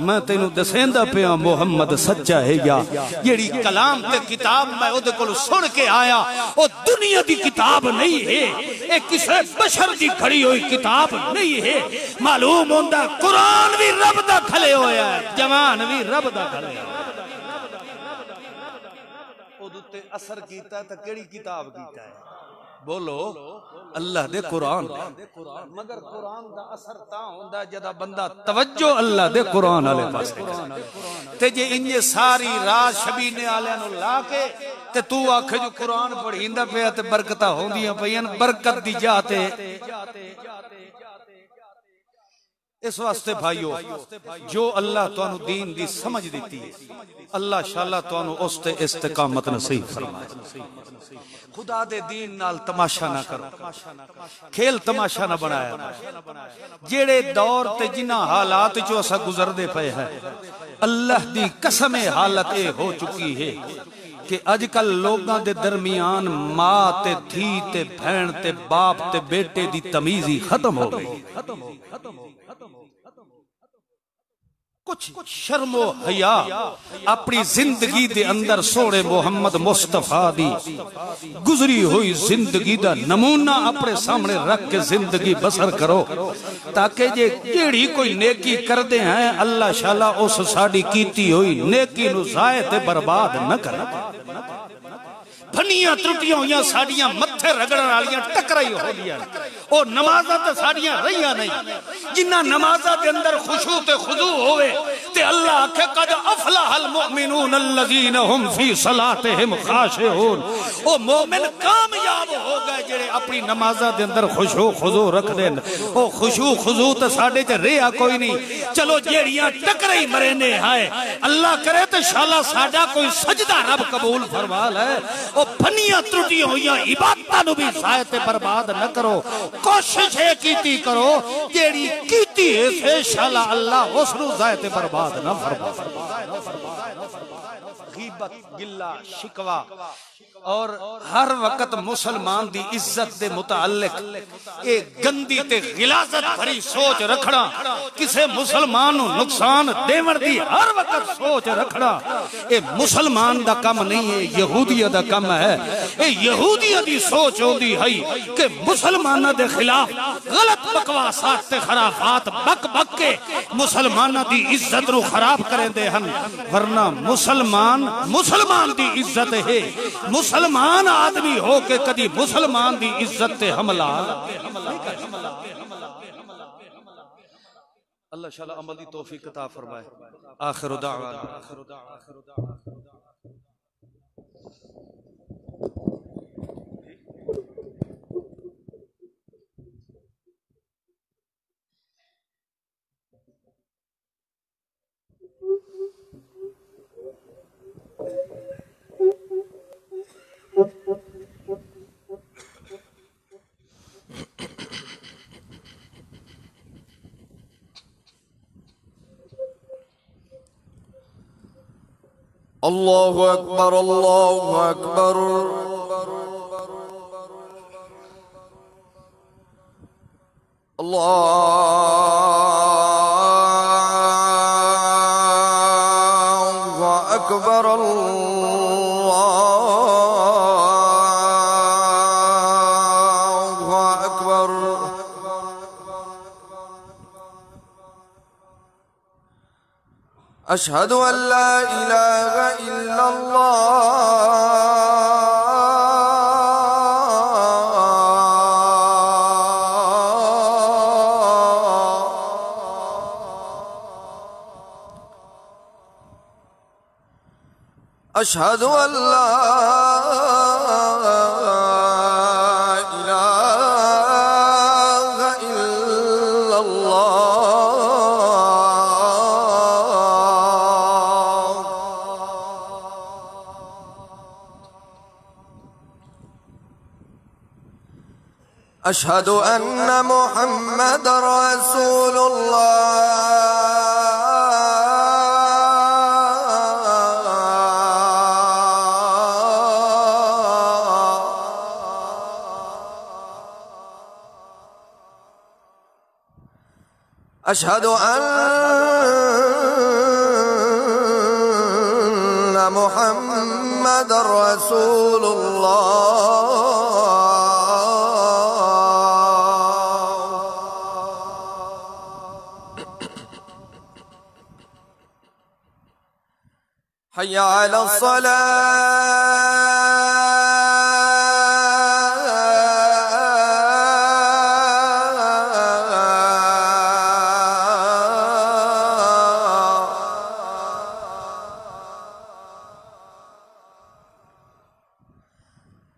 میں تینوں دسیندہ پیا محمد سچا ہے یا یہی کلام تے کتاب میں او دے کلو سن کے آیا او دنیا دی کتاب نہیں ہے، ایک کسے بشر دی کھڑی ہوئی کتاب نہیں ہے، معلوم ہوندہ قرآن بھی رب دا کھلے ہویا ہے، جوان بھی رب دا کھلے ہویا ہے۔ او دوتے اثر کیتا ہے تا کیڑی کتاب کیتا ہے؟ بولو اللہ دے قرآن، مگر قرآن دا اثر تا ہوندہ جدا بندہ توجہ اللہ دے قرآن آلے پاس تے جے انجے ساری رات شبینے آلے نو لا کے تے تو آکھے جو قرآن پڑھیندہ پہ تے برکتہ ہوندیاں پہین برکت دی جاتے۔ اس واسطے بھائیو جو اللہ تو انہوں دین دی سمجھ دیتی ہے اللہ شاءاللہ تو انہوں اس تے استقامت نصیب فرمائے۔ خدا دے دین نال تماشا نہ کرو، کھیل تماشا نہ بنایا، جیڑے دور تے جنہ حالات جو اسا گزر دے پئے ہیں اللہ دی قسم حالت اے ہو چکی ہے کہ اج کل لوگاں دے درمیان ماں تے دھی تے بہن تے باپ تے بیٹے دی تمیز ہی ختم ہو گئی کچھ شرم و حیا اپنی زندگی دے اندر سوڑے محمد مصطفیٰ دی گزری ہوئی زندگی دا نمونہ اپنے سامنے رکھ کے زندگی بسر کرو تاکہ یہ کیڑی کوئی نیکی کر دے ہیں اللہ شالا اس ساڑی کیتی ہوئی نیکی نو ضائع تے برباد نہ کرنا بھنیاں ترٹیاں ہویاں ساڑیاں متھے رگڑن والیاں ٹکرائی ہو گیا او نمازاں تے ساڑیاں رہیاں نہیں جنہ نمازاں دے اندر خشوع تے خضوع ہوئے تے اللہ کہ قد افلح المؤمنون الذین هم فی صلاتهم خاشعون او مومن کامیاب ہو گئے جڑے اپنی نمازاں دے اندر خشوع خضوع رکھ دین او خشوع خضوع تے ساڈے تے رہیا کوئی نہیں چلو جیڑیاں ٹکرائی مرنے ہائے اللہ کرے تے شالا ساڈا کوئی سجدہ رب قبول فرما لے او بھنیاں ترٹیاں ہویاں عبادتاں نو بھی ضائع تے برباد نہ کرو کوشش ہے کیتی کرو جیڑی کیتی ہے سے شالا اللہ اس نو ضائع تے برباد نہ فرما غیبت گلہ شکوہ اور ہر وقت مسلمان دی عزت دے متعلق ایک گندی تے غلاظت بھری سوچ رکھنا کسے مسلمان نو نقصان دیور دی ہر وقت سوچ رکھنا اے مسلمان دا کم نہیں ہے یہودیہ دا کم ہے اے یہودیہ دی سوچ ہوندی ہے کہ مسلمانہ دے خلاف غلط بکواسات تے خرافات بک بک کے مسلمانہ دی عزت رو خراب کریں دے ہن ورنہ مسلمان دی عزت ہے مسلمان آدمی ہو کے کدی مسلمان دی عزت تے حملہ اللہ شاء اللہ عملی توفیق عطا فرمائے آخر دعوانا اللہ اکبر اللہ اکبر اللہ اکبر اللہ اکبر اشہد ان لا الہ الا اللہ اشہد ان لا الہ الا اللہ اشہد ان محمد رسول اللہ اشہد ان محمد رسول اللہ حی علی الصلاة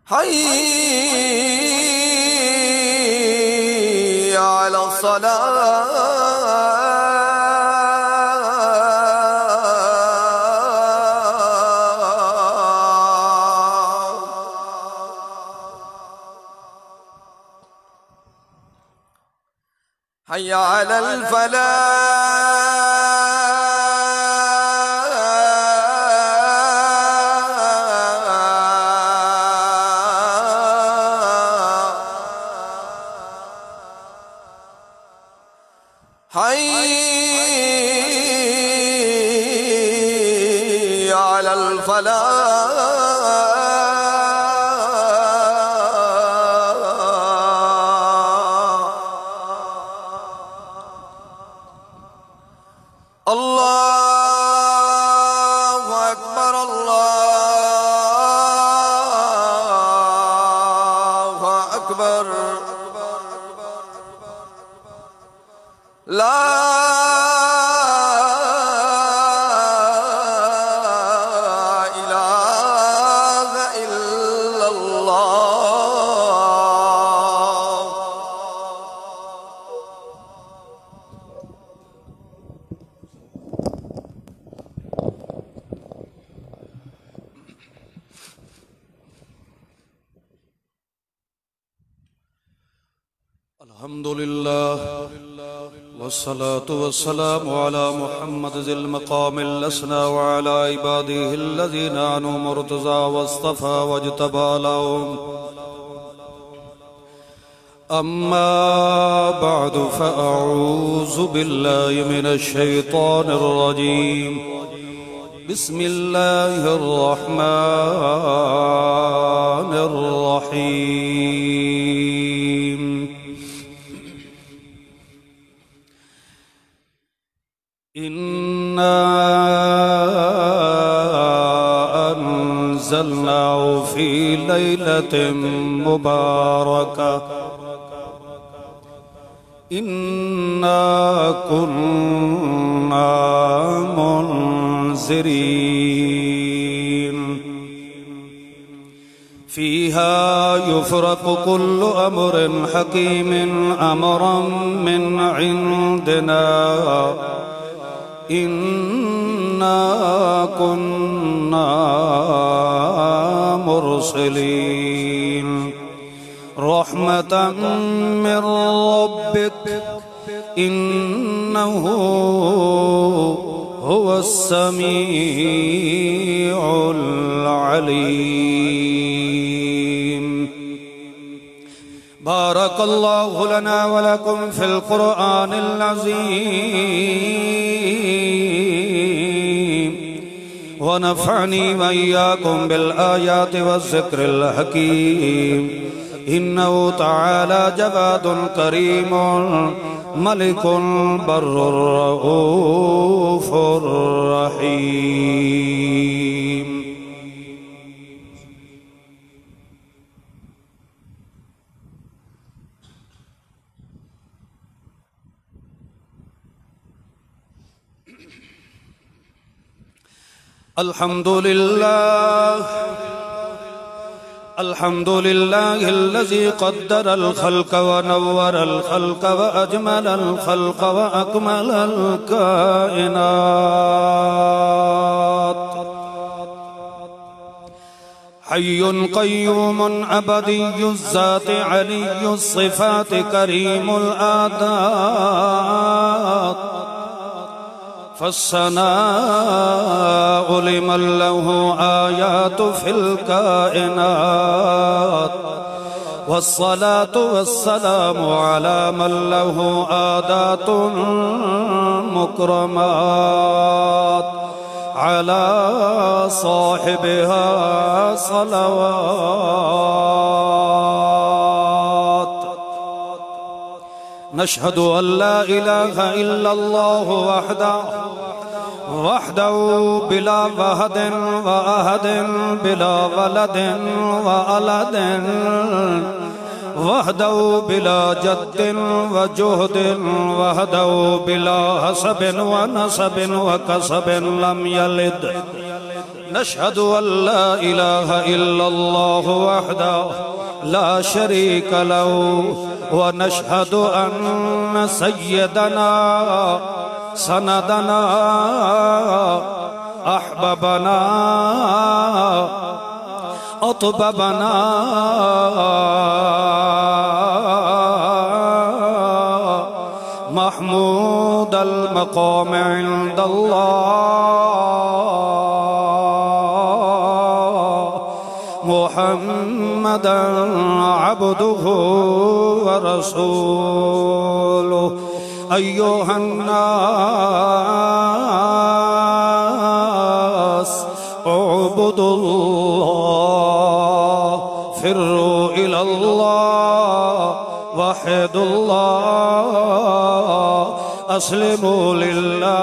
حی علی الصلاة حي على الفلاح حي على الفلاح. الله أكبر الله أكبر. لا إله إلا الله. الحمد لله والصلاة والسلام على محمد ذي المقام الأسنى وعلى عباده الذين عنوا مرتضى واصطفى واجتبى لهم. أما بعد فأعوذ بالله من الشيطان الرجيم. بسم الله الرحمن الرحيم. إنا أنزلناه في ليلة مباركة إنا كنا منذرين فيها يفرق كل أمر حكيم أمرا من عندنا إنا كنا مرسلين رحمة من ربك إنه هو السميع العليم. بارك الله لنا ولكم في القرآن العظيم ونفعني وإياكم بالآيات والذكر الحكيم. إنه تعالى جواد كريم ملك بر رؤوف رحيم. الحمد لله الذي قدر الخلق ونور الخلق وأجمل الخلق وأكمل الكائنات. حي قيوم أبدي الذات علي الصفات كريم الآدات. فالثناء لمن له آيات في الكائنات والصلاة والسلام على من له آدات مكرمات على صاحبها صلوات. نشهد أن لا إله إلا الله وحده بلا وحد وأحد بلا ولد وألد وحده بلا جد وجهد وحده بلا حسب ونسب وكسب لم يلد. نشهد أن لا إله إلا الله وحده لا شريك له ونشهد أن سيدنا سندنا أحببنا أطببنا محمود المقام عند الله محمدا عبده ورسوله. أيها الناس اعبدوا اللہ فروا الی اللہ وحدوا اللہ اسلموا للہ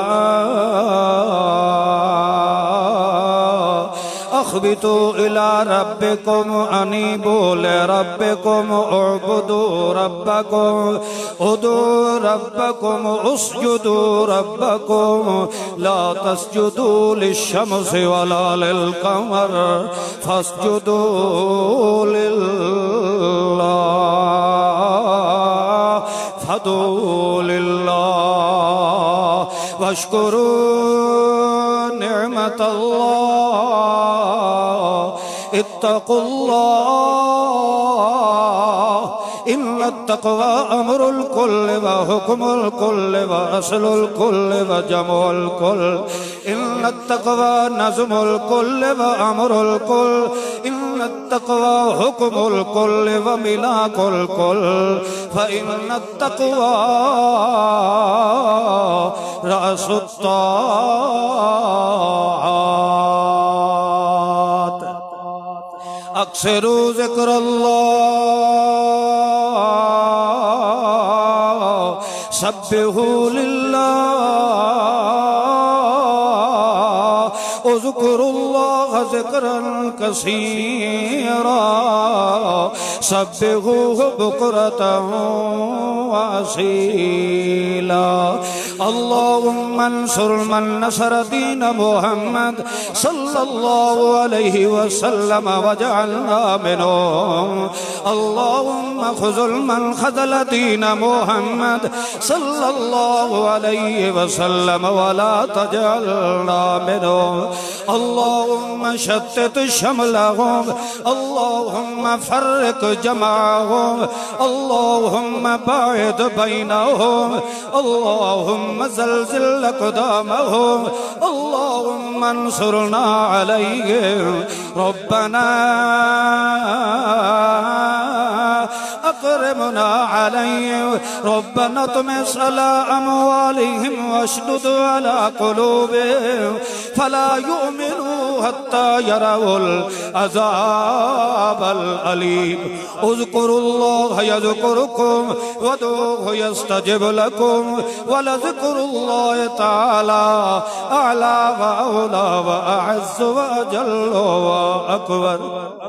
اخبتوا الى ربکم انیبوا لربکم اعبدوا ربکم ادعوا ربکم اسجدوا ربکم لا تسجدوا للشمس ولا للقمر فاسجدوا للہ فادعوا للہ واشکروا نعمت اللہ اتقوا اللہ ان التقوى امر الكل وحكم الكل واصل الكل وجمع الكل ان التقوى نظم الكل وامر الكل ان التقوى حكم الكل وملاك الكل فان التقوى رأس الطاعات اکثروا ذکر اللہ سبحوا للہ اذکروا اللہ ذکرا کثیرا سبحوہ بکرتا واسیلا اللہم انصر من نصر دین محمد صلی اللہ علیہ وسلم وجعلنا منہم اللہم خذل من خذل دین محمد صلی اللہ علیہ وسلم ولا تجعلنا منہم اللہم شتت شملہم اللہم فرق جمعہم اللہم باعد بینہم اللہم زلزل اقدامہم اللہم انصرنا علیہم ربنا اکرمنا علیہم ربنا اطمس علی اموالہم واشدد علی قلوبہم فلا یؤمنوا حتی یروا العذاب العلیم اذکروا اللہ یذکرکم وادعوہ یستجب لکم ولذکر اللہ تعالی اعلی و اولی و اعز و اجل و اکبر